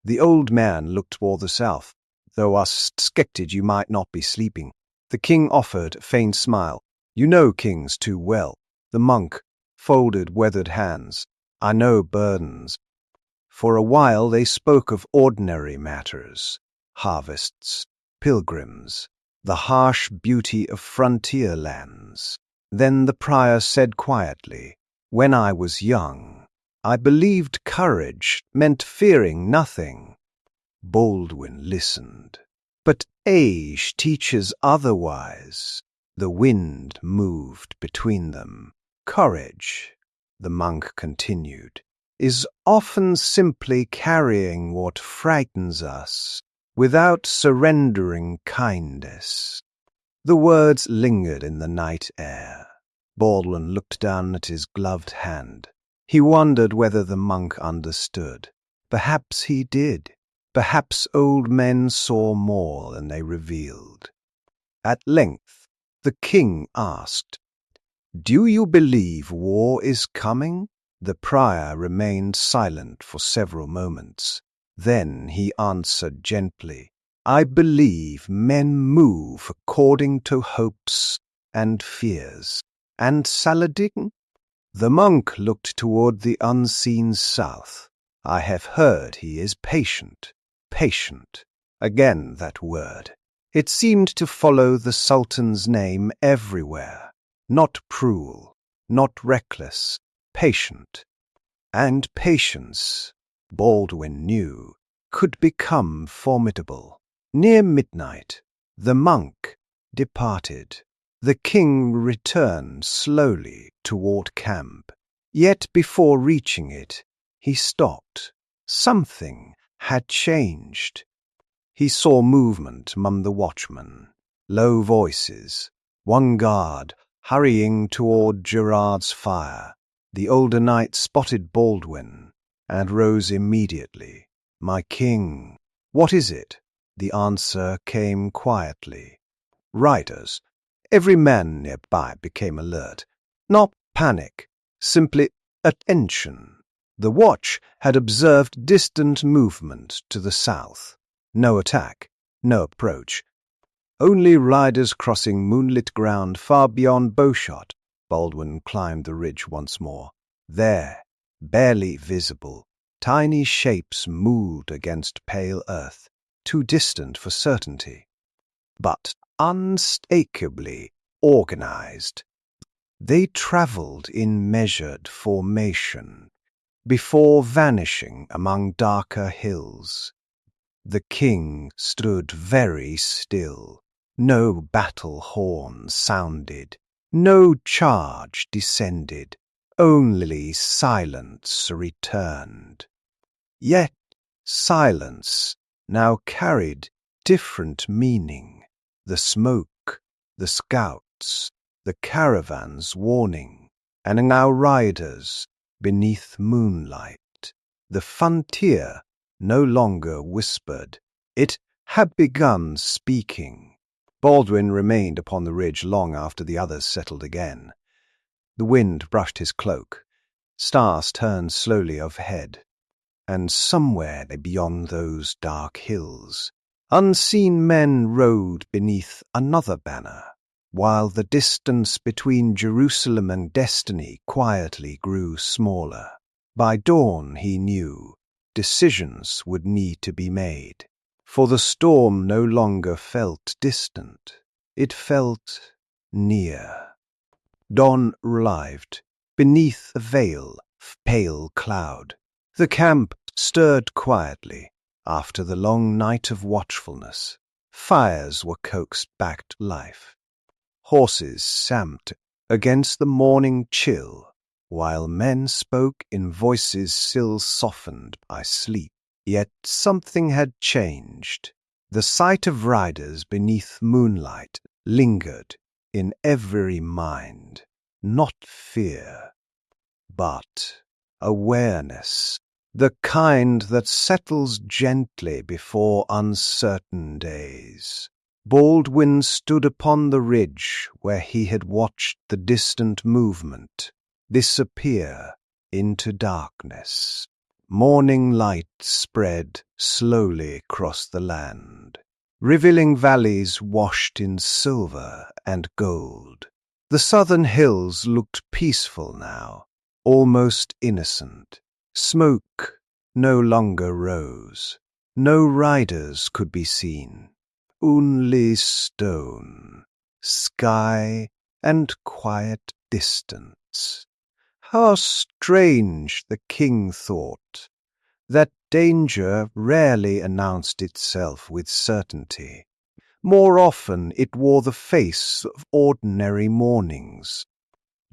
The old man looked toward the south, "though I suspected you might not be sleeping." The king offered a faint smile. "You know kings too well." The monk folded weathered hands. "I know burdens." For a while they spoke of ordinary matters, harvests, pilgrims, the harsh beauty of frontier lands. Then the prior said quietly, "When I was young, I believed courage meant fearing nothing." Baldwin listened. "But age teaches otherwise." The wind moved between them. "Courage," the monk continued, "is often simply carrying what frightens us without surrendering kindness." The words lingered in the night air. Baldwin looked down at his gloved hand. He wondered whether the monk understood. Perhaps he did. Perhaps old men saw more than they revealed. At length, the king asked, "Do you believe war is coming?" The prior remained silent for several moments. Then he answered gently, "I believe men move according to hopes and fears." "And Saladin?" The monk looked toward the unseen south. "I have heard he is patient." Patient. Again that word. It seemed to follow the Sultan's name everywhere. Not cruel, not reckless, patient. And patience, Baldwin knew, could become formidable. Near midnight, the monk departed. The king returned slowly toward camp. Yet before reaching it, he stopped. Something had changed. He saw movement among the watchmen, low voices, one guard hurrying toward Gerard's fire. The older knight spotted Baldwin and rose immediately. "My king." "What is it?" The answer came quietly. "Riders." Every man nearby became alert. Not panic, simply attention. The watch had observed distant movement to the south. No attack, no approach. Only riders crossing moonlit ground far beyond bowshot. Baldwin climbed the ridge once more. There, barely visible, tiny shapes moved against pale earth, too distant for certainty, but unmistakably organized. They traveled in measured formation, before vanishing among darker hills. The king stood very still. No battle horn sounded, no charge descended, only silence returned. Yet silence now carried different meaning. The smoke, the scouts, the caravan's warning, and now riders beneath moonlight. The frontier no longer whispered. It had begun speaking. Baldwin remained upon the ridge long after the others settled again. The wind brushed his cloak. Stars turned slowly overhead. And somewhere beyond those dark hills, unseen men rode beneath another banner, while the distance between Jerusalem and destiny quietly grew smaller. By dawn, he knew, decisions would need to be made, for the storm no longer felt distant. It felt near. Dawn arrived, beneath a veil of pale cloud. The camp stirred quietly after the long night of watchfulness. Fires were coaxed back to life. Horses stamped against the morning chill, while men spoke in voices still softened by sleep. Yet something had changed. The sight of riders beneath moonlight lingered in every mind, not fear, but awareness, the kind that settles gently before uncertain days. Baldwin stood upon the ridge where he had watched the distant movement disappear into darkness. Morning light spread slowly across the land, revealing valleys washed in silver and gold. The southern hills looked peaceful now, almost innocent. Smoke no longer rose. No riders could be seen. Only stone, sky, and quiet distance. How strange, the king thought, that danger rarely announced itself with certainty. More often it wore the face of ordinary mornings.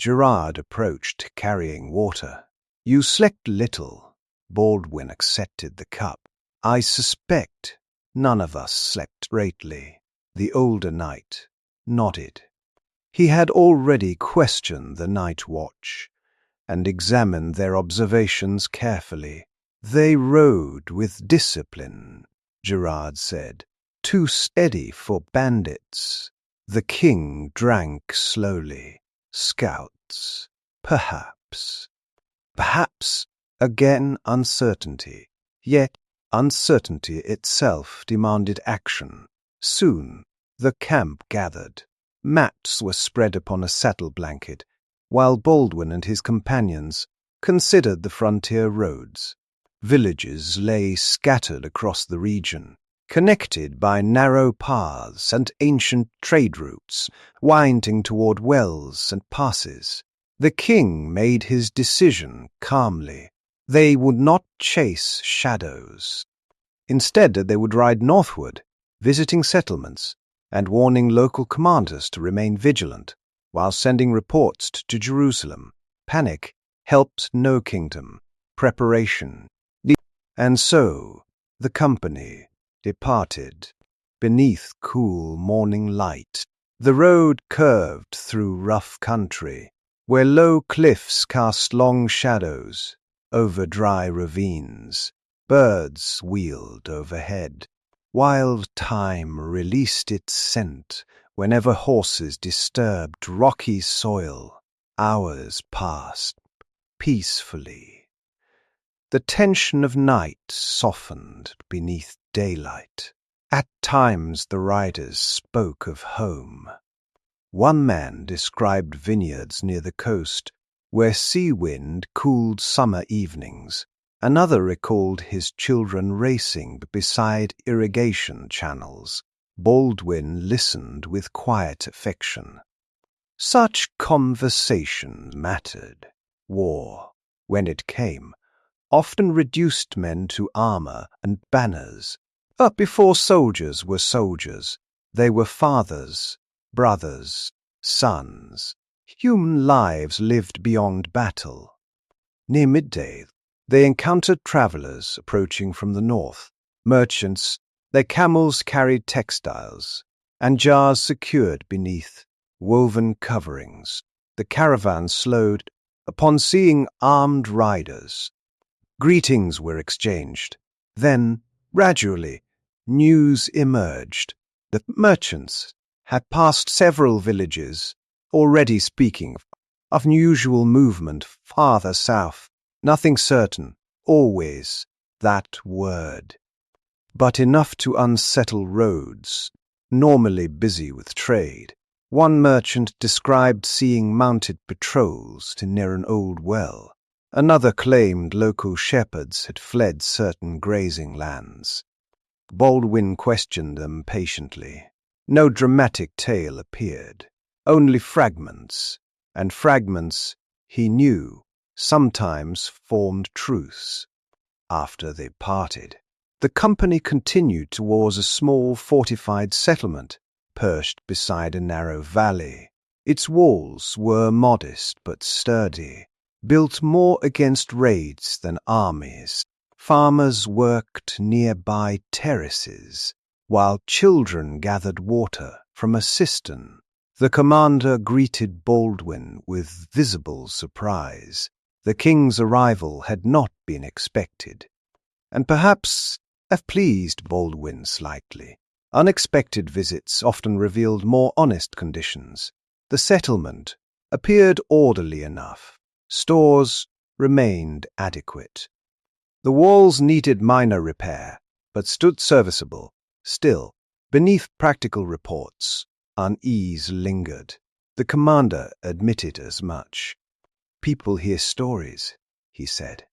Gerard approached, carrying water. "You slept little." Baldwin accepted the cup. "I suspect none of us slept greatly." The older knight nodded. He had already questioned the night watch and examined their observations carefully. "They rode with discipline," Gerard said. "Too steady for bandits." The king drank slowly. "Scouts, perhaps." Perhaps, again uncertainty. Yet uncertainty itself demanded action. Soon the camp gathered. Mats were spread upon a saddle blanket, while Baldwin and his companions considered the frontier roads. Villages lay scattered across the region, connected by narrow paths and ancient trade routes, winding toward wells and passes. The king made his decision calmly. They would not chase shadows. Instead, they would ride northward, visiting settlements, and warning local commanders to remain vigilant, while sending reports to Jerusalem. Panic helped no kingdom. Preparation. And so the company departed. Beneath cool morning light, the road curved through rough country, where low cliffs cast long shadows over dry ravines. Birds wheeled overhead. Wild thyme released its scent whenever horses disturbed rocky soil. Hours passed peacefully. The tension of night softened beneath daylight. At times the riders spoke of home. One man described vineyards near the coast, where sea wind cooled summer evenings. Another recalled his children racing beside irrigation channels. Baldwin listened with quiet affection. Such conversation mattered. War, when it came, often reduced men to armor and banners. But before soldiers were soldiers, they were fathers, brothers, sons. Human lives lived beyond battle. Near midday, they encountered travelers approaching from the north. Merchants, their camels carried textiles, and jars secured beneath woven coverings. The caravan slowed upon seeing armed riders. Greetings were exchanged. Then, gradually, news emerged. The merchants had passed several villages, already speaking of unusual movement farther south. Nothing certain, always that word. But enough to unsettle roads, normally busy with trade. One merchant described seeing mounted patrols near an old well. Another claimed local shepherds had fled certain grazing lands. Baldwin questioned them patiently. No dramatic tale appeared, only fragments, and fragments, he knew, sometimes formed truths. After they parted, the company continued towards a small fortified settlement, perched beside a narrow valley. Its walls were modest but sturdy, built more against raids than armies. Farmers worked nearby terraces, while children gathered water from a cistern. The commander greeted Baldwin with visible surprise. The king's arrival had not been expected, and perhaps have pleased Baldwin slightly. Unexpected visits often revealed more honest conditions. The settlement appeared orderly enough. Stores remained adequate. The walls needed minor repair, but stood serviceable. Still, beneath practical reports, unease lingered. The commander admitted as much. "People hear stories," he said,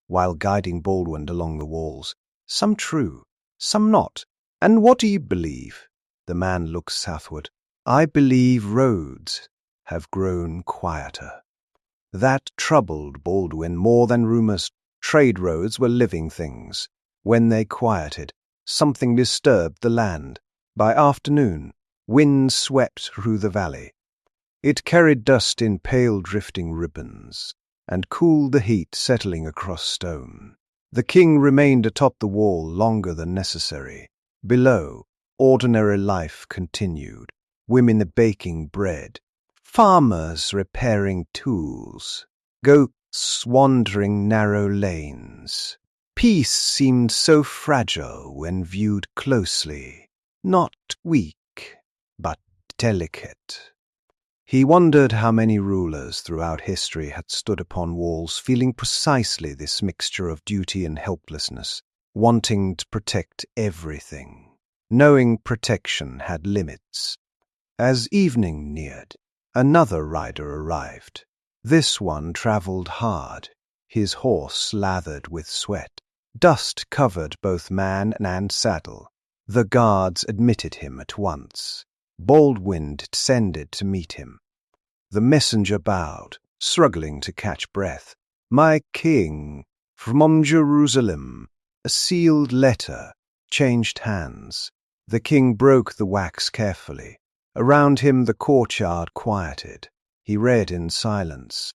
while guiding Baldwin along the walls. "Some true, some not. And what do you believe?" The man looked southward. "I believe roads have grown quieter." That troubled Baldwin more than rumors. Trade roads were living things. When they quieted, something disturbed the land. By afternoon, wind swept through the valley. It carried dust in pale drifting ribbons, and cooled the heat settling across stone. The king remained atop the wall longer than necessary. Below, ordinary life continued. Women baking bread, farmers repairing tools, goats wandering narrow lanes. Peace seemed so fragile when viewed closely, not weak, but delicate. He wondered how many rulers throughout history had stood upon walls feeling precisely this mixture of duty and helplessness, wanting to protect everything, knowing protection had limits. As evening neared, another rider arrived. This one traveled hard, his horse lathered with sweat. Dust covered both man and saddle. The guards admitted him at once. Baldwin descended to meet him. The messenger bowed, struggling to catch breath. "My king, from Jerusalem." A sealed letter changed hands. The king broke the wax carefully. Around him the courtyard quieted. He read in silence.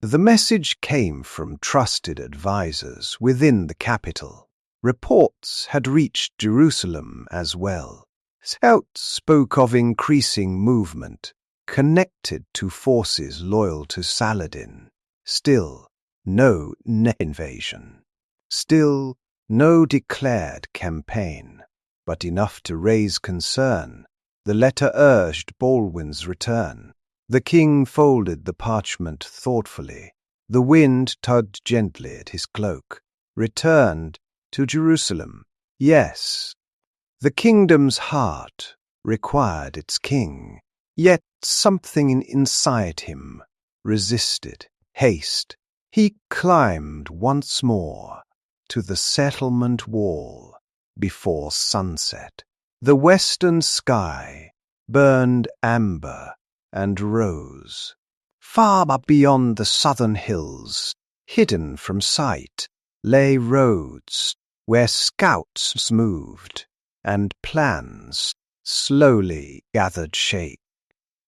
The message came from trusted advisers within the capital. Reports had reached Jerusalem as well. Scouts spoke of increasing movement, connected to forces loyal to Saladin. Still, no invasion. Still, no declared campaign, but enough to raise concern. The letter urged Baldwin's return. The king folded the parchment thoughtfully. The wind tugged gently at his cloak. Returned to Jerusalem. Yes. The kingdom's heart required its king, yet something inside him resisted haste. He climbed once more to the settlement wall before sunset. The western sky burned amber and rose. Far beyond the southern hills, hidden from sight, lay roads where scouts moved and plans slowly gathered shape.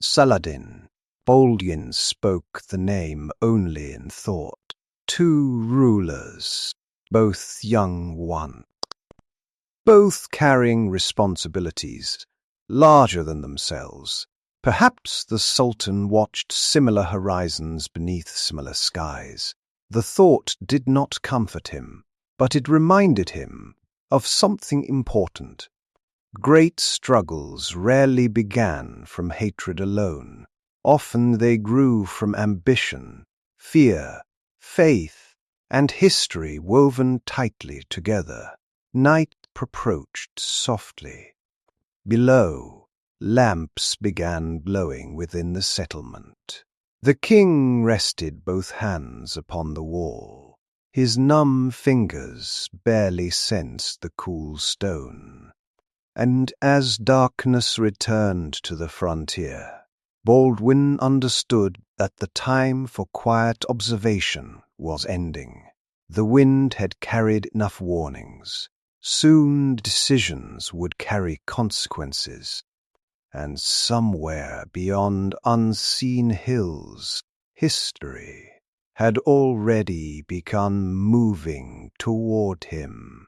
Saladin. Baldwin spoke the name only in thought. 2 rulers, both young ones, both carrying responsibilities larger than themselves. Perhaps the Sultan watched similar horizons beneath similar skies. The thought did not comfort him, but it reminded him of something important. Great struggles rarely began from hatred alone. Often they grew from ambition, fear, faith, and history woven tightly together. Night approached softly. Below, lamps began glowing within the settlement. The king rested both hands upon the wall. His numb fingers barely sensed the cool stone. And as darkness returned to the frontier, Baldwin understood that the time for quiet observation was ending. The wind had carried enough warnings. Soon decisions would carry consequences. And somewhere beyond unseen hills, history had already begun moving toward him.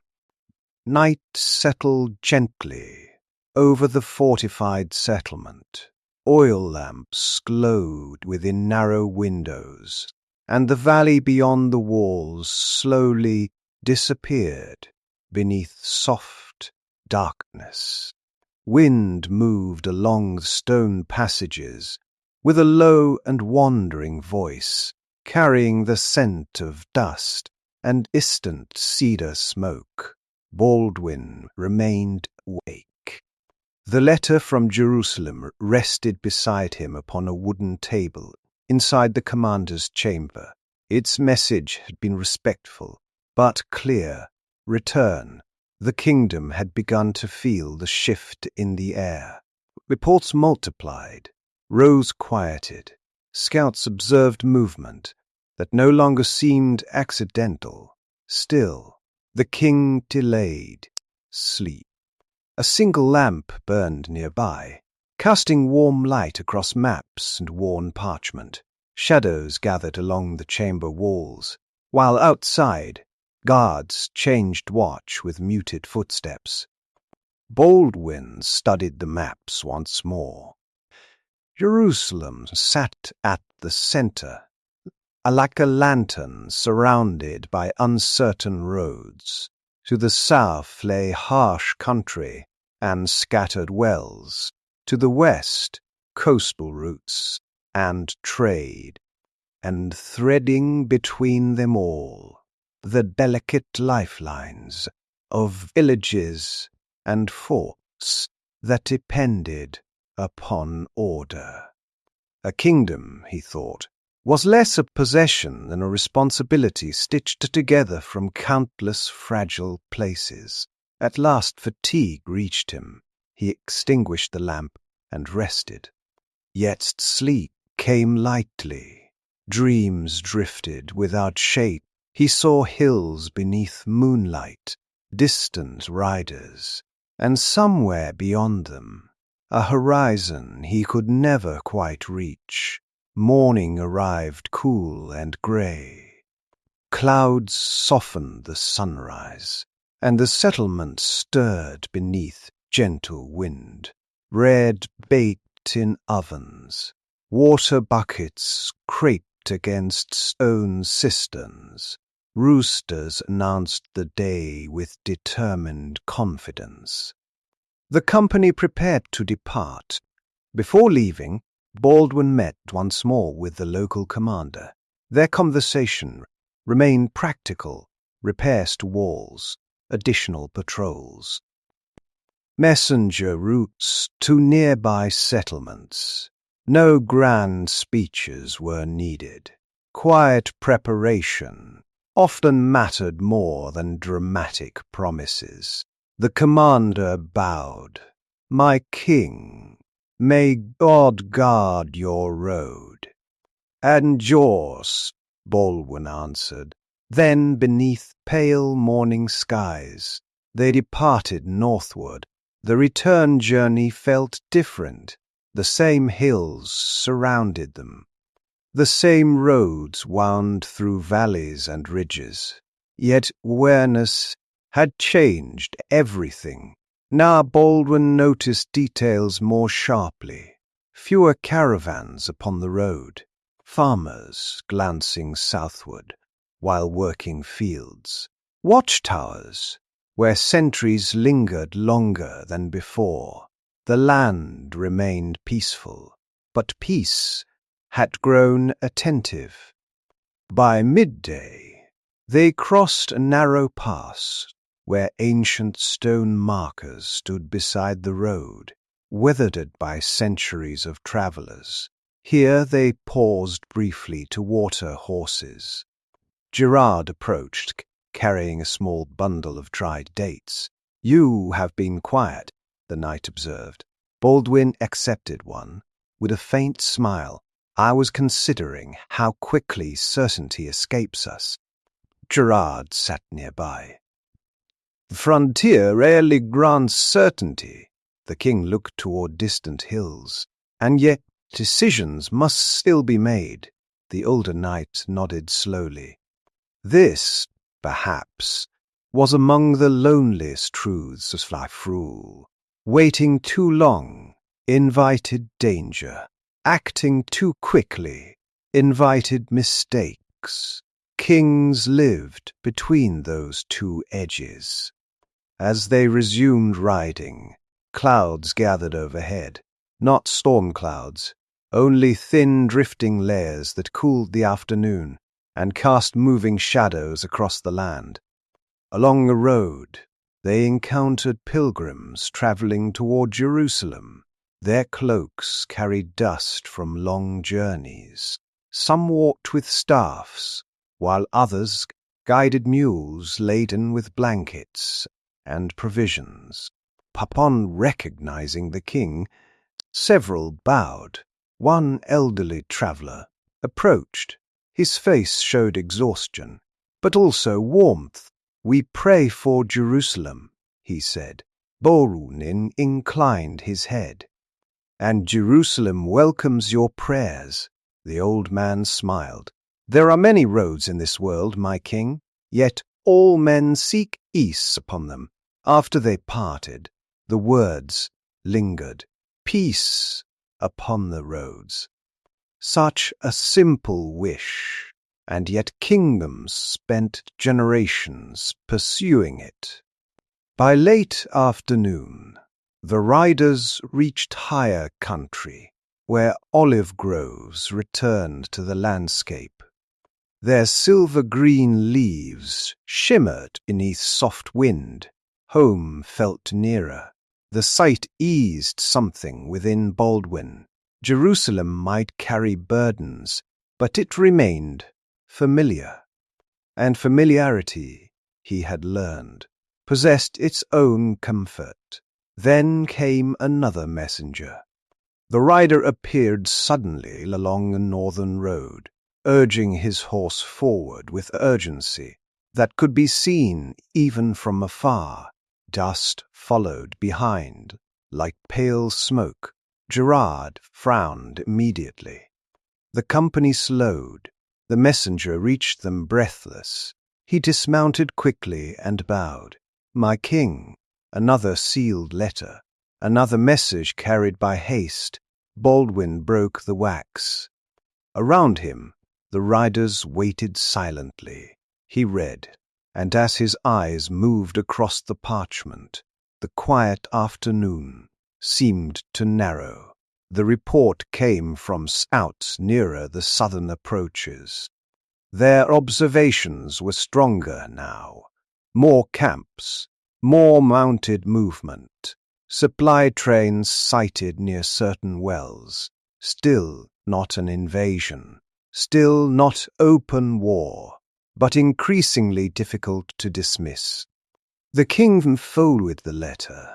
Night settled gently over the fortified settlement. Oil lamps glowed within narrow windows, and the valley beyond the walls slowly disappeared beneath soft darkness. Wind moved along the stone passages with a low and wandering voice, carrying the scent of dust and distant cedar smoke. Baldwin remained awake. The letter from Jerusalem rested beside him upon a wooden table inside the commander's chamber. Its message had been respectful, but clear. Return. The kingdom had begun to feel the shift in the air. Reports multiplied. Rows quieted. Scouts observed movement that no longer seemed accidental. Still, the king delayed sleep. A single lamp burned nearby, casting warm light across maps and worn parchment. Shadows gathered along the chamber walls, while outside, guards changed watch with muted footsteps. Baldwin studied the maps once more. Jerusalem sat at the center, like a lantern surrounded by uncertain roads. To the south lay harsh country and scattered wells. To the west, coastal routes and trade. And threading between them all, the delicate lifelines of villages and forts that depended upon order. A kingdom, he thought, was less a possession than a responsibility stitched together from countless fragile places. At last fatigue reached him. He extinguished the lamp and rested. Yet sleep came lightly. Dreams drifted without shape. He saw hills beneath moonlight, distant riders, and somewhere beyond them, a horizon he could never quite reach. Morning arrived cool and grey. Clouds softened the sunrise, and the settlement stirred beneath gentle wind. Bread baked in ovens, water buckets scraped against stone cisterns. Roosters announced the day with determined confidence. The company prepared to depart. Before leaving, Baldwin met once more with the local commander. Their conversation remained practical: repairs to walls, additional patrols, messenger routes to nearby settlements. No grand speeches were needed. Quiet preparation often mattered more than dramatic promises. The commander bowed. "My king, may God guard your road." "And yours," Baldwin answered. Then, beneath pale morning skies, they departed northward. The return journey felt different. The same hills surrounded them. The same roads wound through valleys and ridges. Yet awareness had changed everything. Now Baldwin noticed details more sharply. Fewer caravans upon the road, farmers glancing southward, while working fields, watchtowers, where sentries lingered longer than before. The land remained peaceful, but peace had grown attentive. By midday, they crossed a narrow pass where ancient stone markers stood beside the road, weathered by centuries of travellers. Here they paused briefly to water horses. Gerard approached, carrying a small bundle of dried dates. "You have been quiet," the knight observed. Baldwin accepted one, with a faint smile. "I was considering how quickly certainty escapes us." Gerard sat nearby. "The frontier rarely grants certainty." The king looked toward distant hills. "And yet decisions must still be made." The older knight nodded slowly. This, perhaps, was among the loneliest truths of life rule. Waiting too long invited danger. Acting too quickly invited mistakes. Kings lived between those two edges. As they resumed riding, clouds gathered overhead. Not storm clouds, only thin drifting layers that cooled the afternoon and cast moving shadows across the land. Along a road, they encountered pilgrims traveling toward Jerusalem. Their cloaks carried dust from long journeys. Some walked with staffs, while others guided mules laden with blankets and provisions. Upon recognizing the king, several bowed. One elderly traveler approached. His face showed exhaustion, but also warmth. "We pray for Jerusalem," he said. Baldwin inclined his head. "And Jerusalem welcomes your prayers." The old man smiled. "There are many roads in this world, my king, yet all men seek ease upon them." After they parted, the words lingered. Peace upon the roads. Such a simple wish, and yet kingdoms spent generations pursuing it. By late afternoon, the riders reached higher country, where olive groves returned to the landscape. Their silver-green leaves shimmered beneath soft wind. Home felt nearer. The sight eased something within Baldwin. Jerusalem might carry burdens, but it remained familiar. And familiarity, he had learned, possessed its own comfort. Then came another messenger. The rider appeared suddenly along a northern road, urging his horse forward with urgency that could be seen even from afar. Dust followed behind, like pale smoke. Gerard frowned immediately. The company slowed. The messenger reached them breathless. He dismounted quickly and bowed. "My king," another sealed letter, another message carried by haste. Baldwin broke the wax. Around him, the riders waited silently. He read, and as his eyes moved across the parchment, the quiet afternoon seemed to narrow. The report came from scouts nearer the southern approaches. Their observations were stronger now. More camps, more mounted movement. Supply trains sighted near certain wells. Still not an invasion. Still not open war, but increasingly difficult to dismiss. The king folded the letter.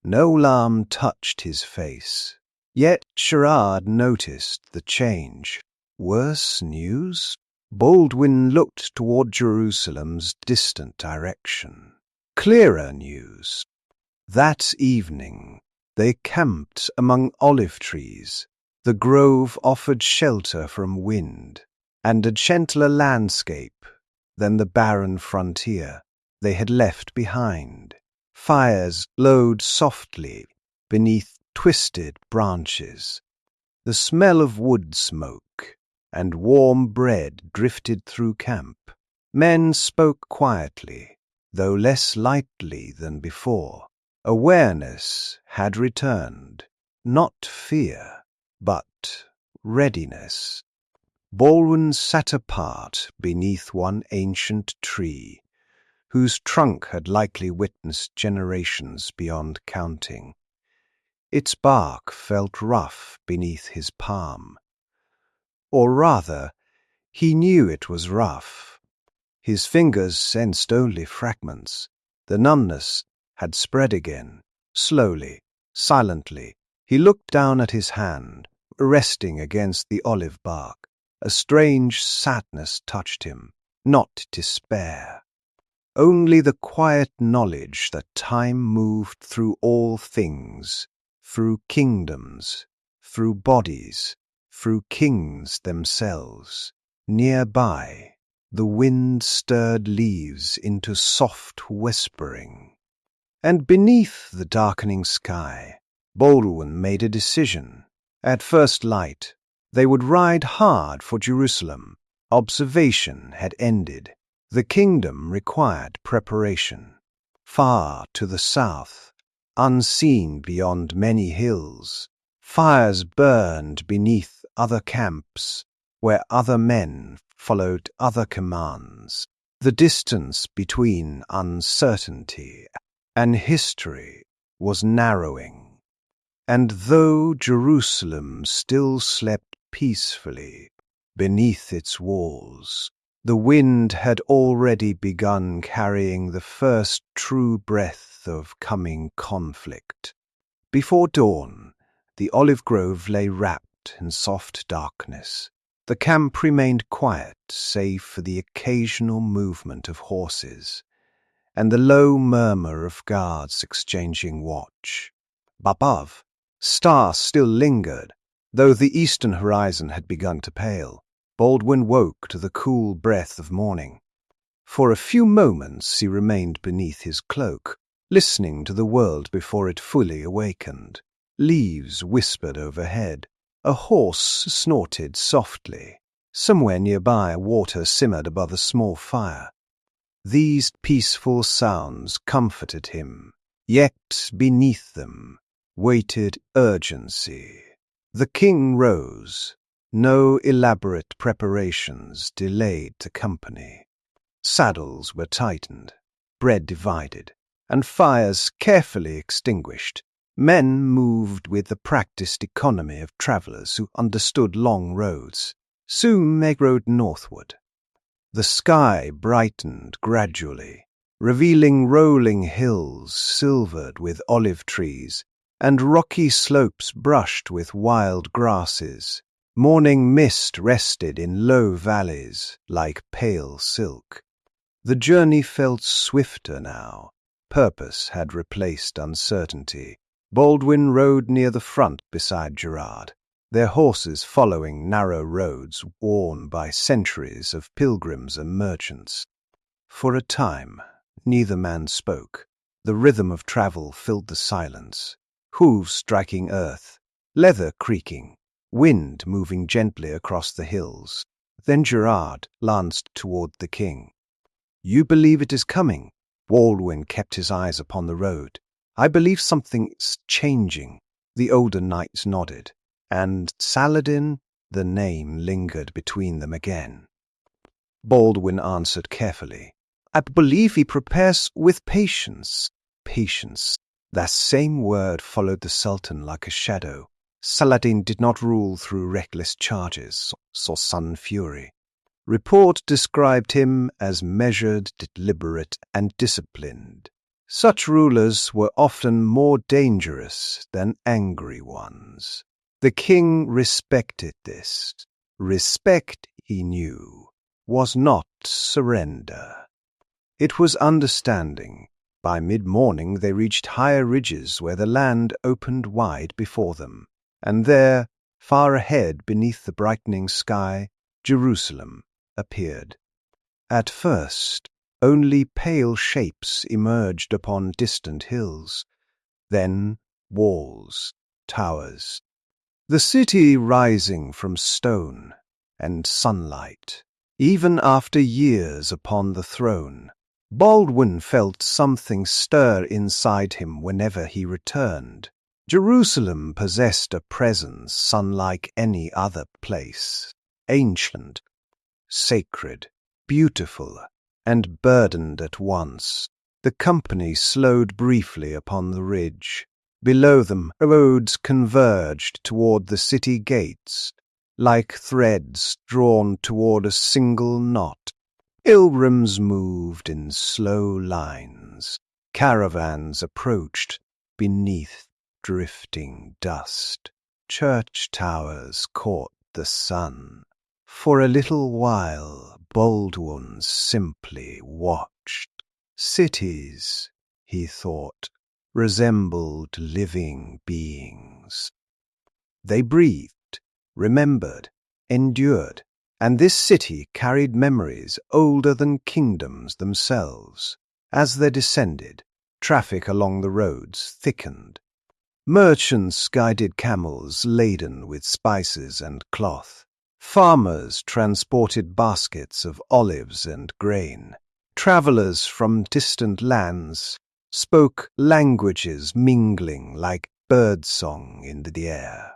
No alarm touched his face. Yet Gerard noticed the change. Worse news? Baldwin looked toward Jerusalem's distant direction. Clearer news. That evening, they camped among olive trees. The grove offered shelter from wind, and a gentler landscape than the barren frontier they had left behind. Fires glowed softly beneath twisted branches. The smell of wood smoke and warm bread drifted through camp. Men spoke quietly, though less lightly than before. Awareness had returned, not fear, but readiness. Baldwin sat apart beneath one ancient tree, whose trunk had likely witnessed generations beyond counting. Its bark felt rough beneath his palm. Or rather, he knew it was rough. His fingers sensed only fragments. The numbness had spread again. Slowly, silently, he looked down at his hand, resting against the olive bark. A strange sadness touched him, not despair. Only the quiet knowledge that time moved through all things, through kingdoms, through bodies, through kings themselves. Nearby, the wind stirred leaves into soft whispering. And beneath the darkening sky, Baldwin made a decision. At first light, they would ride hard for Jerusalem. Observation had ended. The kingdom required preparation. Far to the south, unseen beyond many hills, fires burned beneath other camps, where other men followed other commands. The distance between uncertainty and history was narrowing. And though Jerusalem still slept peacefully beneath its walls, the wind had already begun carrying the first true breath of coming conflict. Before dawn, the olive grove lay wrapped in soft darkness. The camp remained quiet, save for the occasional movement of horses and the low murmur of guards exchanging watch. Above, stars still lingered, though the eastern horizon had begun to pale. Baldwin woke to the cool breath of morning. For a few moments he remained beneath his cloak, listening to the world before it fully awakened. Leaves whispered overhead. A horse snorted softly. Somewhere nearby, water simmered above a small fire. These peaceful sounds comforted him, yet beneath them waited urgency. The king rose. No elaborate preparations delayed the company. Saddles were tightened, bread divided, and fires carefully extinguished. Men moved with the practiced economy of travellers who understood long roads. Soon they rode northward. The sky brightened gradually, revealing rolling hills silvered with olive trees and rocky slopes brushed with wild grasses. Morning mist rested in low valleys like pale silk. The journey felt swifter now. Purpose had replaced uncertainty. Baldwin rode near the front beside Gerard, their horses following narrow roads worn by centuries of pilgrims and merchants. For a time, neither man spoke. The rhythm of travel filled the silence, hooves striking earth, leather creaking, wind moving gently across the hills. Then Gerard glanced toward the king. "You believe it is coming?" Baldwin kept his eyes upon the road. "I believe something's changing." The older knight nodded. "And Saladin?" The name lingered between them again. Baldwin answered carefully. "I believe he prepares with patience." Patience. That same word followed the Sultan like a shadow. Saladin did not rule through reckless charges or sun fury. Report described him as measured, deliberate, and disciplined. Such rulers were often more dangerous than angry ones. The king respected this. Respect, he knew, was not surrender. It was understanding. By mid-morning they reached higher ridges where the land opened wide before them, and there, far ahead beneath the brightening sky, Jerusalem appeared. At first, only pale shapes emerged upon distant hills, then walls, towers. The city rising from stone and sunlight. Even after years upon the throne, Baldwin felt something stir inside him whenever he returned. Jerusalem possessed a presence unlike any other place, ancient, sacred, beautiful, and burdened at once. The company slowed briefly upon the ridge. Below them, roads converged toward the city gates, like threads drawn toward a single knot. Pilgrims moved in slow lines. Caravans approached beneath drifting dust. Church towers caught the sun. For a little while, Baldwin simply watched. Cities, he thought, resembled living beings. They breathed, remembered, endured, and this city carried memories older than kingdoms themselves. As they descended, traffic along the roads thickened. Merchants guided camels laden with spices and cloth. Farmers transported baskets of olives and grain. Travelers from distant lands spoke languages mingling like birdsong in the air.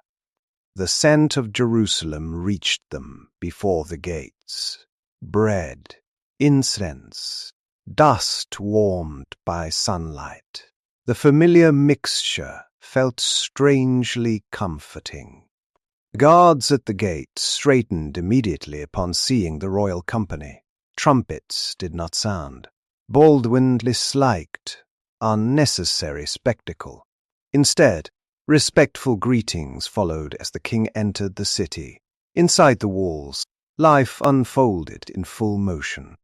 The scent of Jerusalem reached them before the gates. Bread, incense, dust warmed by sunlight. The familiar mixture felt strangely comforting. Guards at the gate straightened immediately upon seeing the royal company. Trumpets did not sound. Baldwin disliked unnecessary spectacle. Instead, respectful greetings followed as the king entered the city. Inside the walls, life unfolded in full motion.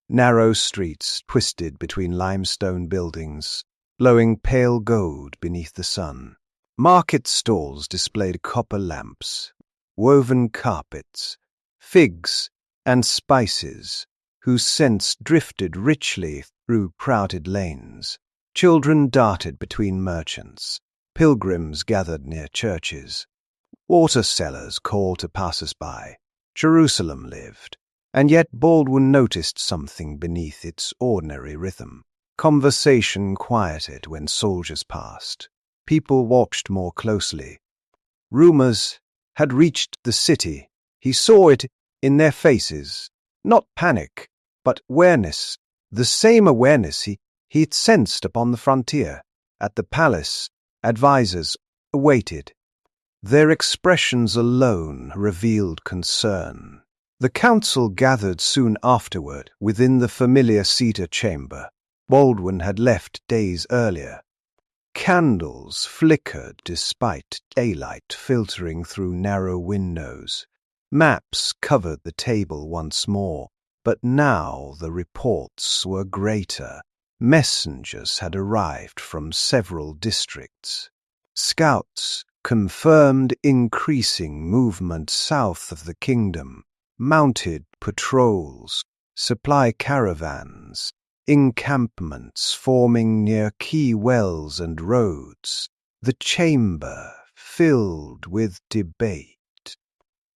Narrow streets twisted between limestone buildings, glowing pale gold beneath the sun. Market stalls displayed copper lamps, woven carpets, figs, and spices, whose scents drifted richly through crowded lanes. Children darted between merchants. Pilgrims gathered near churches. Water sellers called to passers-by. Jerusalem lived, and yet Baldwin noticed something beneath its ordinary rhythm. Conversation quieted when soldiers passed. People watched more closely. Rumors had reached the city. He saw it in their faces. Not panic, but awareness. The same awareness he'd sensed upon the frontier. At the palace, advisers awaited. Their expressions alone revealed concern. The council gathered soon afterward within the familiar cedar chamber. Baldwin had left days earlier. Candles flickered despite daylight filtering through narrow windows. Maps covered the table once more, but now the reports were greater. Messengers had arrived from several districts. Scouts confirmed increasing movement south of the kingdom. Mounted patrols, supply caravans, encampments forming near key wells and roads. The chamber filled with debate.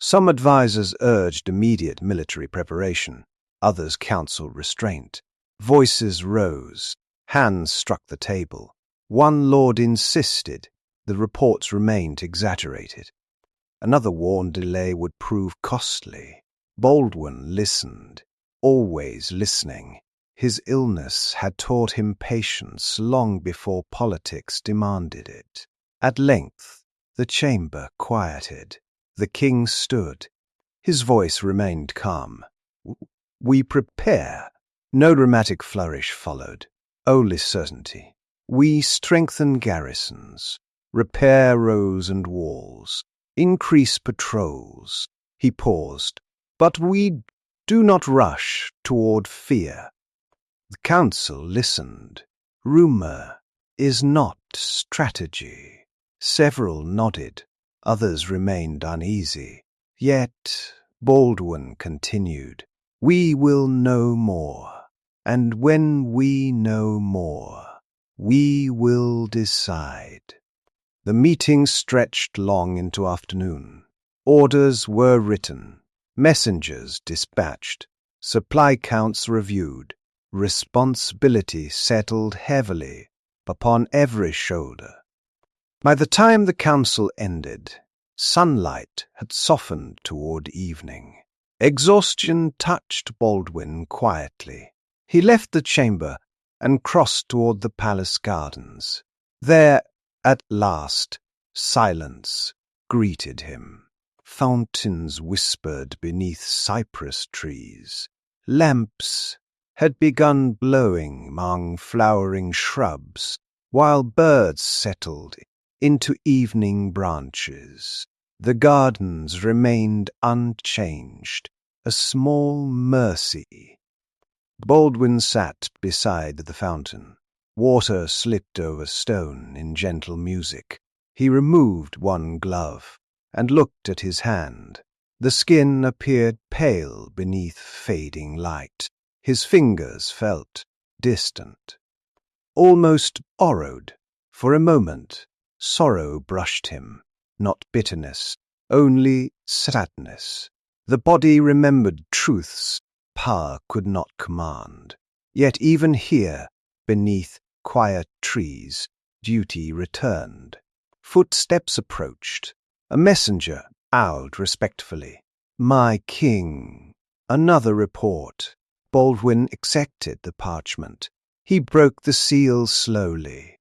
Some advisers urged immediate military preparation. Others counseled restraint. Voices rose. Hands struck the table. One lord insisted the reports remained exaggerated. Another warned delay would prove costly. Baldwin listened, always listening. His illness had taught him patience long before politics demanded it. At length, the chamber quieted. The king stood. His voice remained calm. "We prepare." No dramatic flourish followed, only certainty. "We strengthen garrisons, repair rows and walls, increase patrols." He paused. "But we do not rush toward fear." The council listened. Rumor is not strategy. Several nodded. Others remained uneasy. Yet Baldwin continued, "We will know more, and when we know more, we will decide." The meeting stretched long into afternoon. Orders were written. Messengers dispatched, supply counts reviewed, responsibility settled heavily upon every shoulder. By the time the council ended, sunlight had softened toward evening. Exhaustion touched Baldwin quietly. He left the chamber and crossed toward the palace gardens. There, at last, silence greeted him. Fountains whispered beneath cypress trees. Lamps had begun blowing among flowering shrubs, while birds settled into evening branches. The gardens remained unchanged, a small mercy. Baldwin sat beside the fountain. Water slipped over stone in gentle music. He removed one glove and looked at his hand. The skin appeared pale beneath fading light. His fingers felt distant, almost borrowed. For a moment, sorrow brushed him, not bitterness, only sadness. The body remembered truths power could not command. Yet even here, beneath quiet trees, duty returned. Footsteps approached. A messenger owled respectfully. "My king." Another report. Baldwin accepted the parchment. He broke the seal slowly.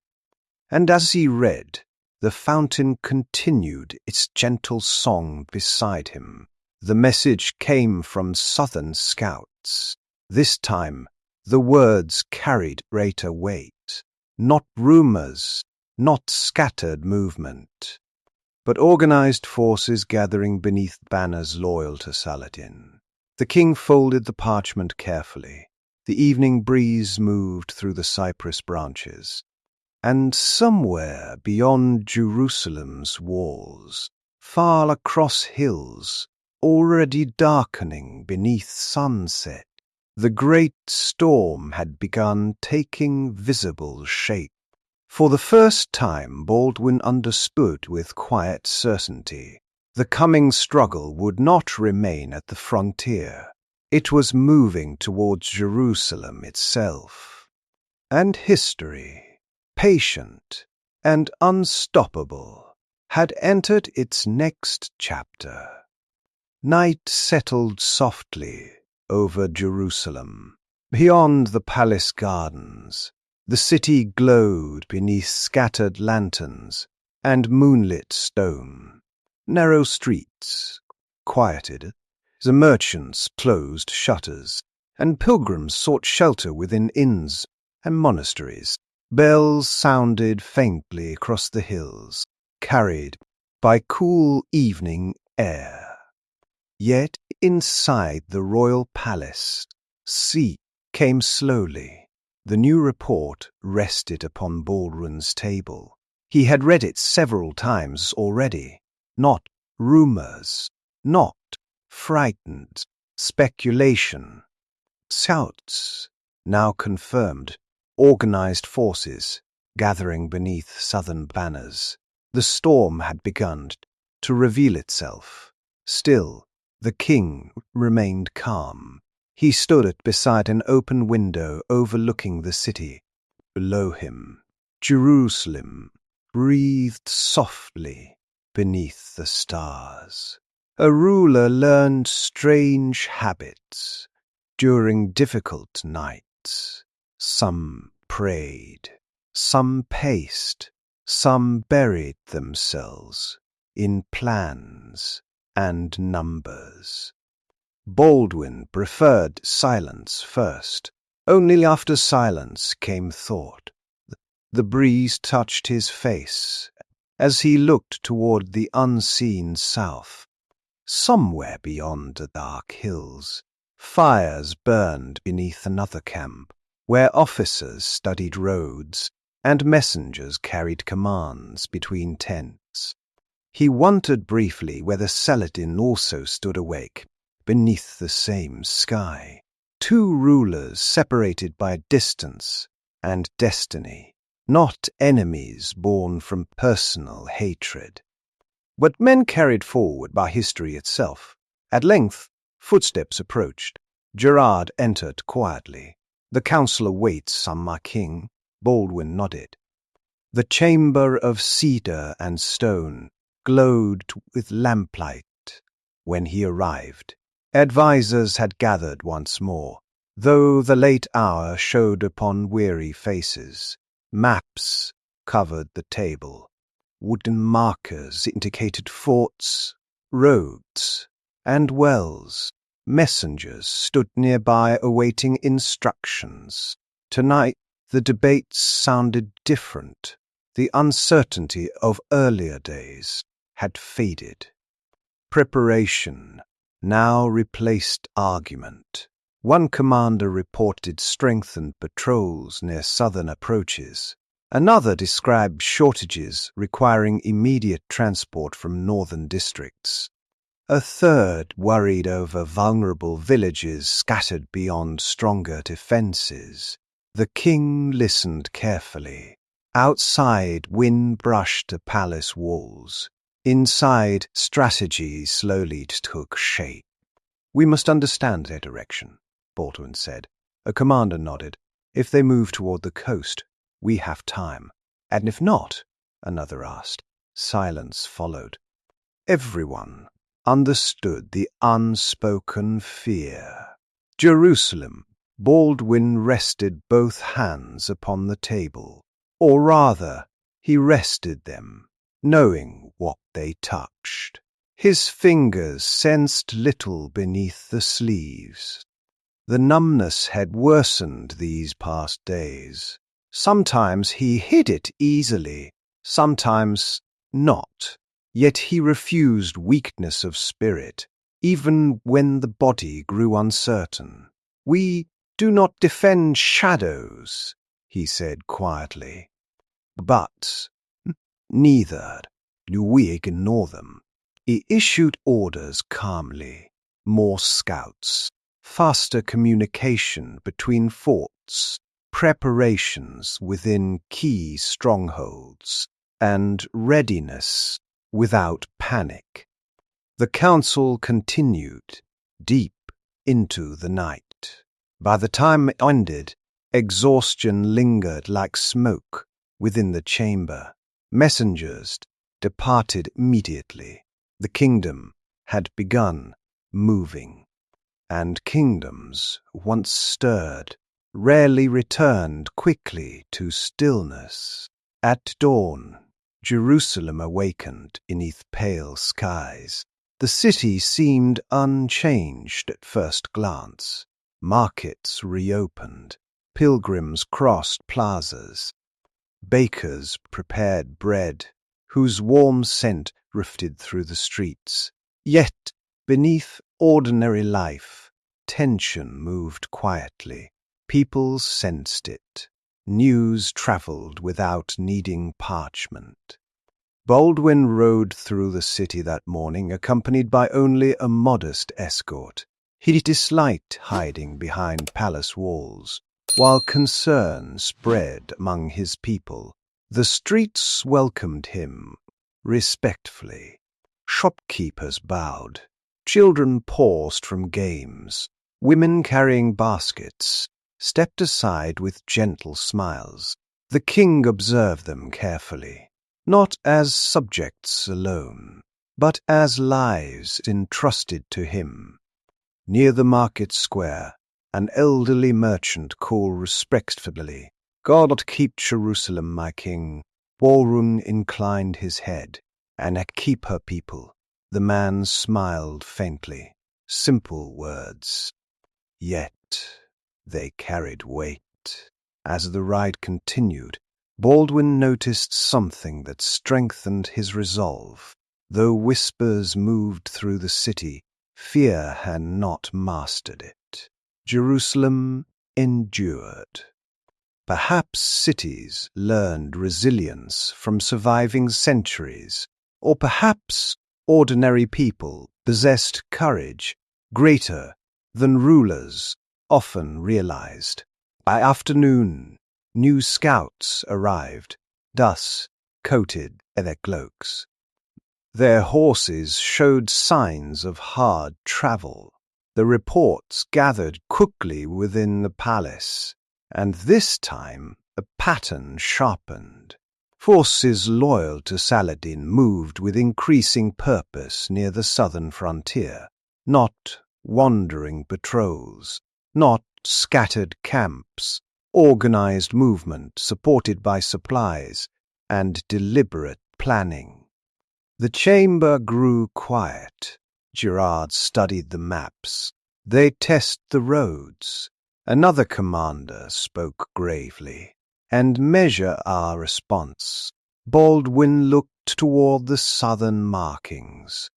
And as he read, the fountain continued its gentle song beside him. The message came from southern scouts. This time, the words carried greater weight. Not rumors, not scattered movement, but organized forces gathering beneath banners loyal to Saladin. The king folded the parchment carefully. The evening breeze moved through the cypress branches. And somewhere beyond Jerusalem's walls, far across hills, already darkening beneath sunset, the great storm had begun taking visible shape. For the first time, Baldwin understood with quiet certainty. The coming struggle would not remain at the frontier. It was moving towards Jerusalem itself. And history, patient and unstoppable, had entered its next chapter. Night settled softly over Jerusalem. Beyond the palace gardens, the city glowed beneath scattered lanterns and moonlit stone. Narrow streets quieted as the merchants closed shutters, and pilgrims sought shelter within inns and monasteries. Bells sounded faintly across the hills, carried by cool evening air. Yet inside the royal palace, sleep came slowly. The new report rested upon Baldwin's table. He had read it several times already. Not rumors, not frightened speculation. Scouts, now confirmed, organized forces gathering beneath southern banners. The storm had begun to reveal itself. Still, the king remained calm. He stood beside an open window overlooking the city. Below him, Jerusalem breathed softly beneath the stars. A ruler learned strange habits during difficult nights. Some prayed, some paced, some buried themselves in plans and numbers. Baldwin preferred silence first. Only after silence came thought. The breeze touched his face as he looked toward the unseen south. Somewhere beyond the dark hills, fires burned beneath another camp, where officers studied roads and messengers carried commands between tents. He wondered briefly whether Saladin also stood awake beneath the same sky. Two rulers separated by distance and destiny, not enemies born from personal hatred, but men carried forward by history itself. At length, Footsteps approached. Gerard entered quietly. "The council awaits, my king." Baldwin nodded. The chamber of cedar and stone glowed with lamplight when he arrived. Advisers had gathered once more, though the late hour showed upon weary faces. Maps covered the table. Wooden markers indicated forts, roads, and wells. Messengers stood nearby awaiting instructions. Tonight, the debates sounded different. The uncertainty of earlier days had faded. Preparation now replaced argument. One commander reported strengthened patrols near southern approaches. Another described shortages requiring immediate transport from northern districts. A third worried over vulnerable villages scattered beyond stronger defenses. The king listened carefully. Outside, wind brushed the palace walls. Inside, strategy slowly took shape. "We must understand their direction," Baldwin said. A commander nodded. "If they move toward the coast, we have time. And if not?" another asked. Silence followed. Everyone understood the unspoken fear. Jerusalem. Baldwin rested both hands upon the table. Or rather, he rested them, knowing what they touched. His fingers sensed little beneath the sleeves. The numbness had worsened these past days. Sometimes he hid it easily, sometimes not. Yet he refused weakness of spirit, even when the body grew uncertain. "We do not defend shadows," he said quietly. "But neither do we ignore them." He issued orders calmly. More scouts, faster communication between forts, preparations within key strongholds, and readiness without panic. The council continued deep into the night. By the time it ended, exhaustion lingered like smoke within the chamber. Messengers departed immediately. The kingdom had begun moving, and kingdoms, once stirred, rarely returned quickly to stillness. At dawn, Jerusalem awakened beneath pale skies. The city seemed unchanged at first glance. Markets reopened. Pilgrims crossed plazas. Bakers prepared bread, whose warm scent drifted through the streets. Yet, beneath ordinary life, tension moved quietly. People sensed it. News traveled without needing parchment. Baldwin rode through the city that morning, accompanied by only a modest escort. He disliked hiding behind palace walls. While concern spread among his people, the streets welcomed him respectfully. Shopkeepers bowed. Children paused from games. Women carrying baskets stepped aside with gentle smiles. The king observed them carefully, not as subjects alone, but as lives entrusted to him. Near the market square, an elderly merchant called respectfully, "God keep Jerusalem, my king." Baldwin inclined his head. "And keep her people." The man smiled faintly. Simple words. Yet they carried weight. As the ride continued, Baldwin noticed something that strengthened his resolve. Though whispers moved through the city, fear had not mastered it. Jerusalem endured. Perhaps cities learned resilience from surviving centuries, or perhaps ordinary people possessed courage greater than rulers often realized. By afternoon, new scouts arrived, dust-coated in their cloaks. Their horses showed signs of hard travel. The reports gathered quickly within the palace, and this time a pattern sharpened. Forces loyal to Saladin moved with increasing purpose near the southern frontier, not wandering patrols, not scattered camps, organized movement supported by supplies and deliberate planning. The chamber grew quiet. Gerard studied the maps. They test the roads. Another commander spoke gravely. And measure our response. Baldwin looked toward the southern markings.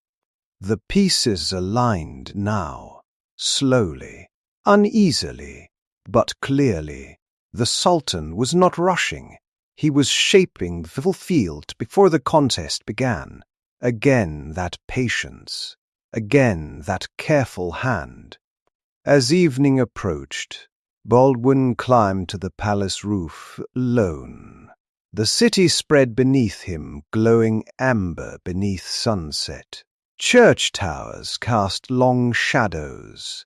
The pieces aligned now, slowly, uneasily, but clearly. The Sultan was not rushing. He was shaping the full field before the contest began. Again that patience, again that careful hand. As evening approached, Baldwin climbed to the palace roof alone. The city spread beneath him, glowing amber beneath sunset. Church towers cast long shadows.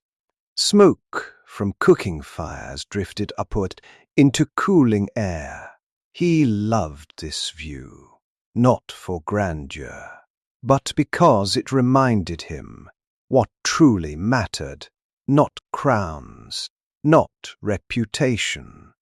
Smoke from cooking fires drifted upward into cooling air. He loved this view, not for grandeur, but because it reminded him what truly mattered. Not crowns, not reputation,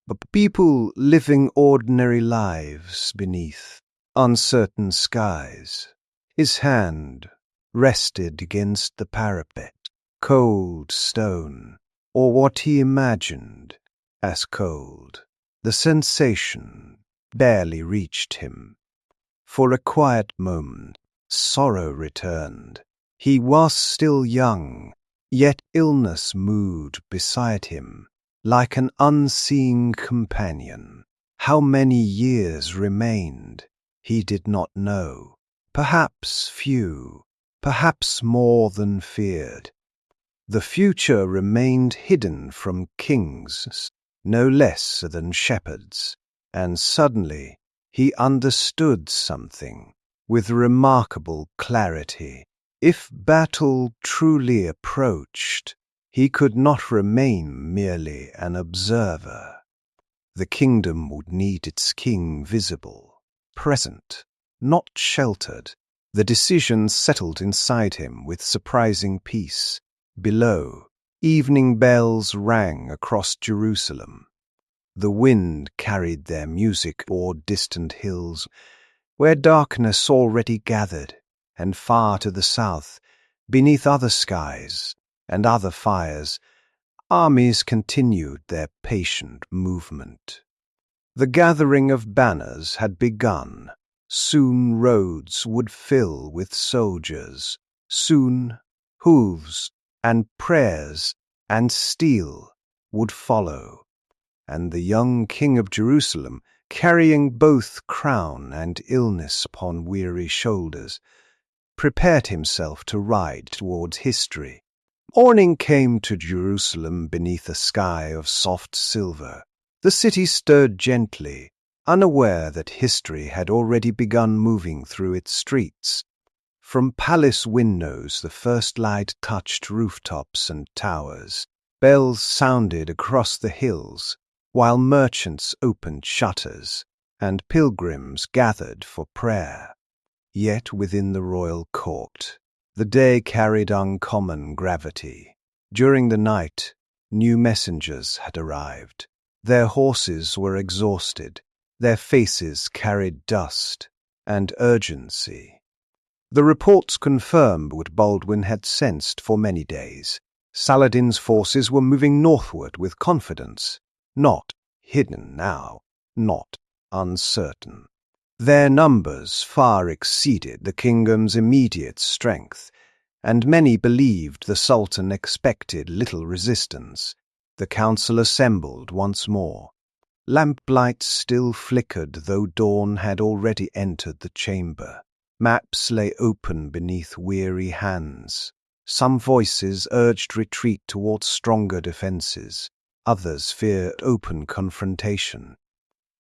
but people living ordinary lives beneath uncertain skies. His hand rested against the parapet, cold stone, or what he imagined as cold. The sensation barely reached him. For a quiet moment, sorrow returned. He was still young, yet illness moved beside him, like an unseen companion. How many years remained, he did not know. Perhaps few, perhaps more than feared. The future remained hidden from kings, no less than shepherds, and suddenly he understood something with remarkable clarity. If battle truly approached, he could not remain merely an observer. The kingdom would need its king visible, present, not sheltered. The decision settled inside him with surprising peace. Below, evening bells rang across Jerusalem. The wind carried their music o'er distant hills, where darkness already gathered, and far to the south, beneath other skies and other fires, armies continued their patient movement. The gathering of banners had begun. Soon roads would fill with soldiers. Soon hooves and prayers and steel would follow. And the young king of Jerusalem, carrying both crown and illness upon weary shoulders, prepared himself to ride towards history. Morning came to Jerusalem beneath a sky of soft silver. The city stirred gently, unaware that history had already begun moving through its streets. From palace windows the first light touched rooftops and towers. Bells sounded across the hills, while merchants opened shutters, and pilgrims gathered for prayer. Yet within the royal court, the day carried uncommon gravity. During the night, new messengers had arrived. Their horses were exhausted. Their faces carried dust and urgency. The reports confirmed what Baldwin had sensed for many days. Saladin's forces were moving northward with confidence, not hidden now, not uncertain. Their numbers far exceeded the kingdom's immediate strength, and many believed the Sultan expected little resistance. The council assembled once more. Lamplight still flickered, though dawn had already entered the chamber. Maps lay open beneath weary hands. Some voices urged retreat towards stronger defenses. Others feared open confrontation.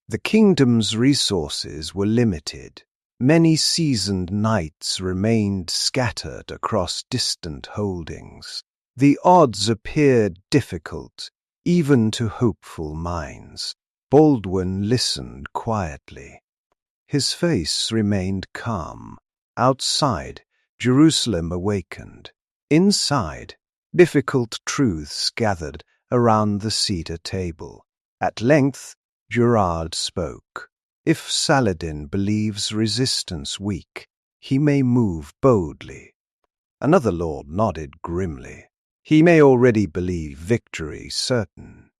The kingdom's resources were limited. Many seasoned knights remained scattered across distant holdings. The odds appeared difficult, even to hopeful minds. Baldwin listened quietly. His face remained calm. Outside, Jerusalem awakened. Inside, difficult truths gathered around the cedar table. At length, Gerard spoke. If Saladin believes resistance weak, he may move boldly. Another lord nodded grimly. He may already believe victory certain.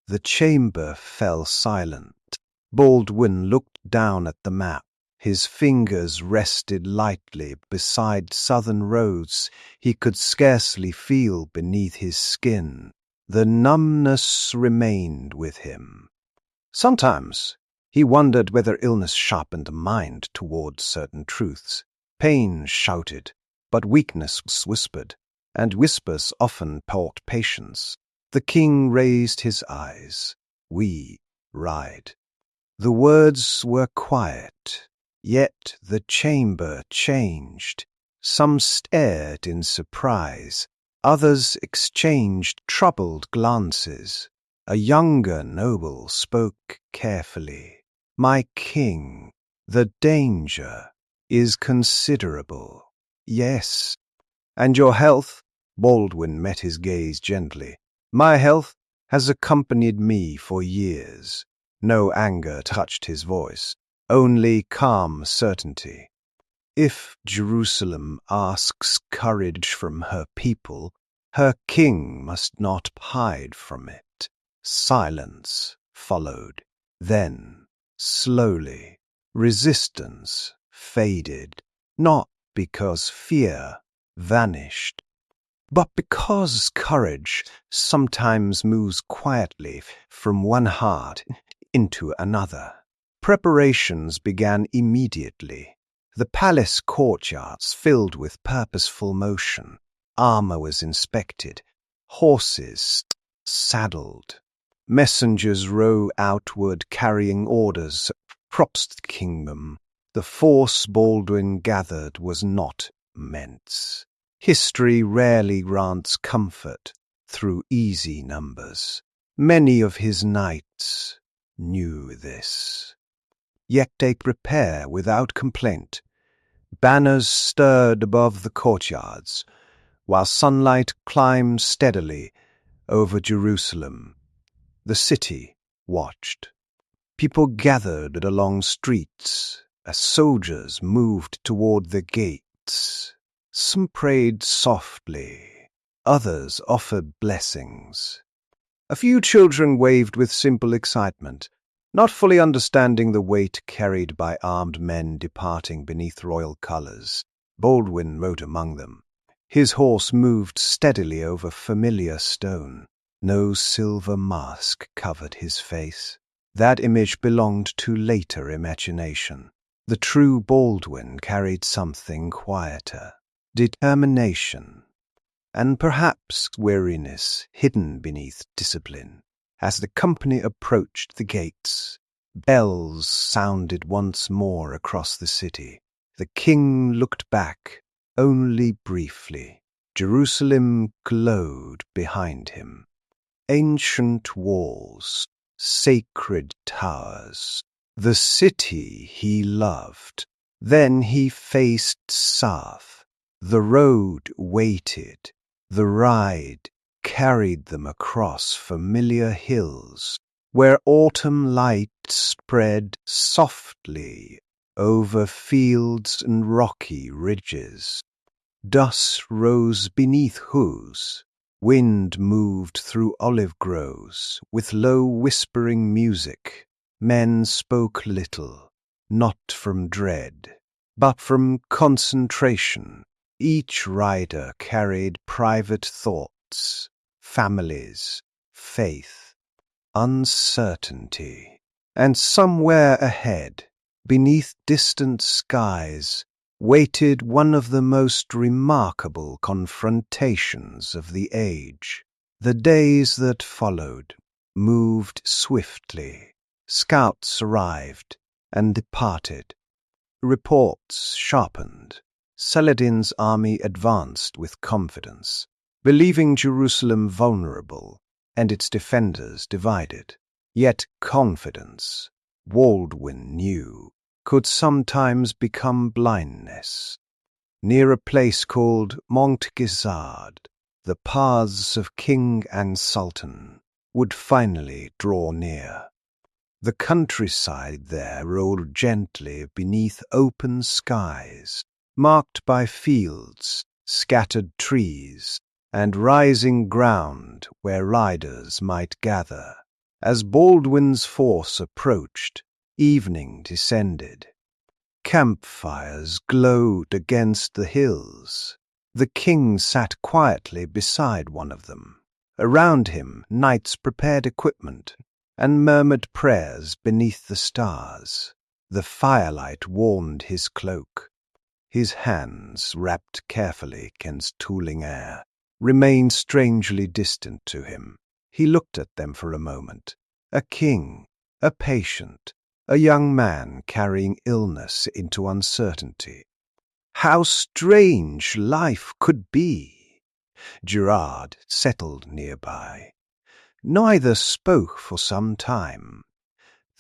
The chamber fell silent. Baldwin looked down at the map. His fingers rested lightly beside southern roads he could scarcely feel beneath his skin. The numbness remained with him. Sometimes he wondered whether illness sharpened the mind toward certain truths. Pain shouted, but weakness whispered, and whispers often taught patience. The king raised his eyes. "We ride." The words were quiet, yet the chamber changed. Some stared in surprise, others exchanged troubled glances. A younger noble spoke carefully. "My king, the danger is considerable." "Yes." "And your health?" Baldwin met his gaze gently. "My health has accompanied me for years." No anger touched his voice, only calm certainty. "If Jerusalem asks courage from her people, her king must not hide from it." Silence followed. Then, slowly, resistance faded, not because fear vanished, but because courage sometimes moves quietly from one heart into another. Preparations began immediately. The palace courtyards filled with purposeful motion. Armor was inspected, horses saddled. Messengers rode outward carrying orders across the kingdom. The force Baldwin gathered was not immense. History rarely grants comfort through easy numbers. Many of his knights knew this. Yet they prepare without complaint. Banners stirred above the courtyards, while sunlight climbed steadily over Jerusalem. The city watched. People gathered along streets as soldiers moved toward the gates. Some prayed softly, others offered blessings. A few children waved with simple excitement, not fully understanding the weight carried by armed men departing beneath royal colors. Baldwin rode among them. His horse moved steadily over familiar stone. No silver mask covered his face. That image belonged to later imagination. The true Baldwin carried something quieter, determination, and perhaps weariness hidden beneath discipline. As the company approached the gates, bells sounded once more across the city. The king looked back, only briefly. Jerusalem glowed behind him. Ancient walls, sacred towers, the city he loved. Then he faced south. The road waited. The ride carried them across familiar hills, where autumn light spread softly over fields and rocky ridges. Dust rose beneath hooves. Wind moved through olive groves with low whispering music. Men spoke little, not from dread, but from concentration. Each rider carried private thoughts, families, faith, uncertainty. And somewhere ahead, beneath distant skies, waited one of the most remarkable confrontations of the age. The days that followed moved swiftly. Scouts arrived and departed. Reports sharpened. Saladin's army advanced with confidence. believing Jerusalem vulnerable and its defenders divided. Yet confidence, Baldwin knew, could sometimes become blindness. Near a place called Montgisard, the paths of king and sultan would finally draw near. The countryside there rolled gently beneath open skies, marked by fields, scattered trees, and rising ground where riders might gather. As Baldwin's force approached, evening descended. Campfires glowed against the hills. The king sat quietly beside one of them. Around him, knights prepared equipment and murmured prayers beneath the stars. The firelight warmed his cloak. His hands, wrapped carefully against cooling air, remained strangely distant to him. He looked at them for a moment. A king, a patient, a young man carrying illness into uncertainty. How strange life could be! Gerard settled nearby. Neither spoke for some time.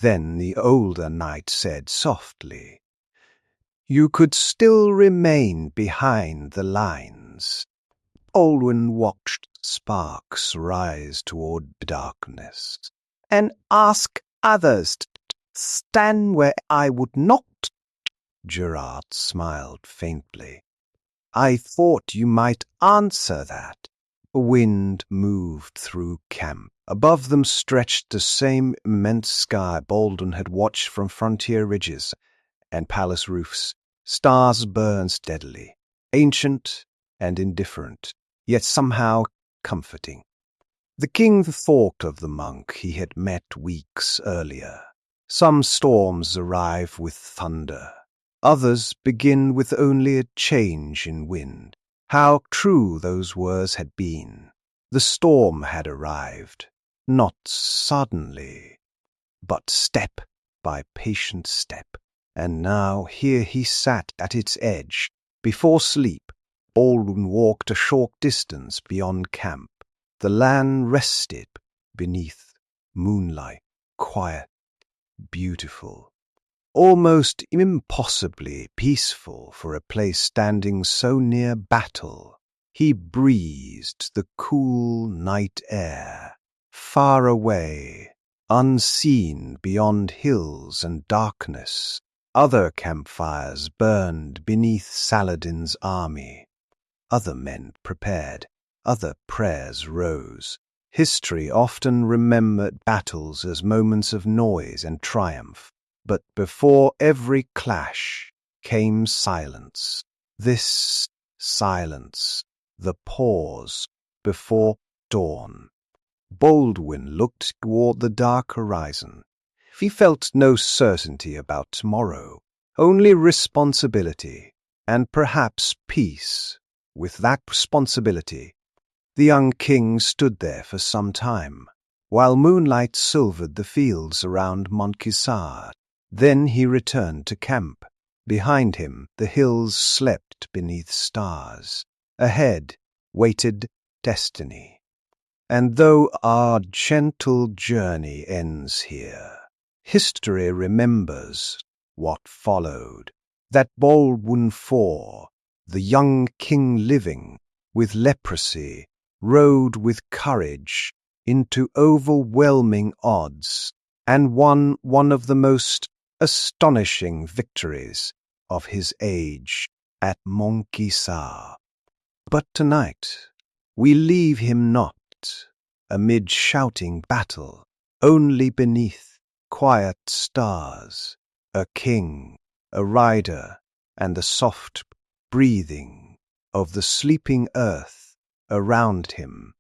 Then the older knight said softly, "You could still remain behind the lines." Baldwin watched sparks rise toward darkness. "And ask others to stand where I would not." Gerard smiled faintly. "I thought you might answer that." A wind moved through camp. Above them stretched the same immense sky Baldwin had watched from frontier ridges and palace roofs. Stars burned steadily, ancient and indifferent, yet somehow comforting. The king thought of the monk he had met weeks earlier. Some storms arrive with thunder. Others begin with only a change in wind. How true those words had been. The storm had arrived, not suddenly, but step by patient step. And now here he sat at its edge. Before sleep, Baldwin walked a short distance beyond camp. The land rested beneath moonlight, quiet, beautiful. Almost impossibly peaceful for a place standing so near battle. He breathed the cool night air, far away, unseen beyond hills and darkness. Other campfires burned beneath Saladin's army. Other men prepared, other prayers rose. History often remembered battles as moments of noise and triumph. But before every clash came silence. This silence, the pause before dawn. Baldwin looked toward the dark horizon. He felt no certainty about tomorrow, only responsibility, and perhaps peace. With that responsibility, the young king stood there for some time, while moonlight silvered the fields around Montgisard. Then he returned to camp. Behind him, the hills slept beneath stars. Ahead waited destiny. And though our gentle journey ends here, history remembers what followed. That Baldwin IV, the young king living with leprosy, rode with courage into overwhelming odds and won one of the most astonishing victories of his age at Montgisard. But tonight we leave him not amid shouting battle, only beneath quiet stars, a king, a rider, and the soft breathing of the sleeping earth around him.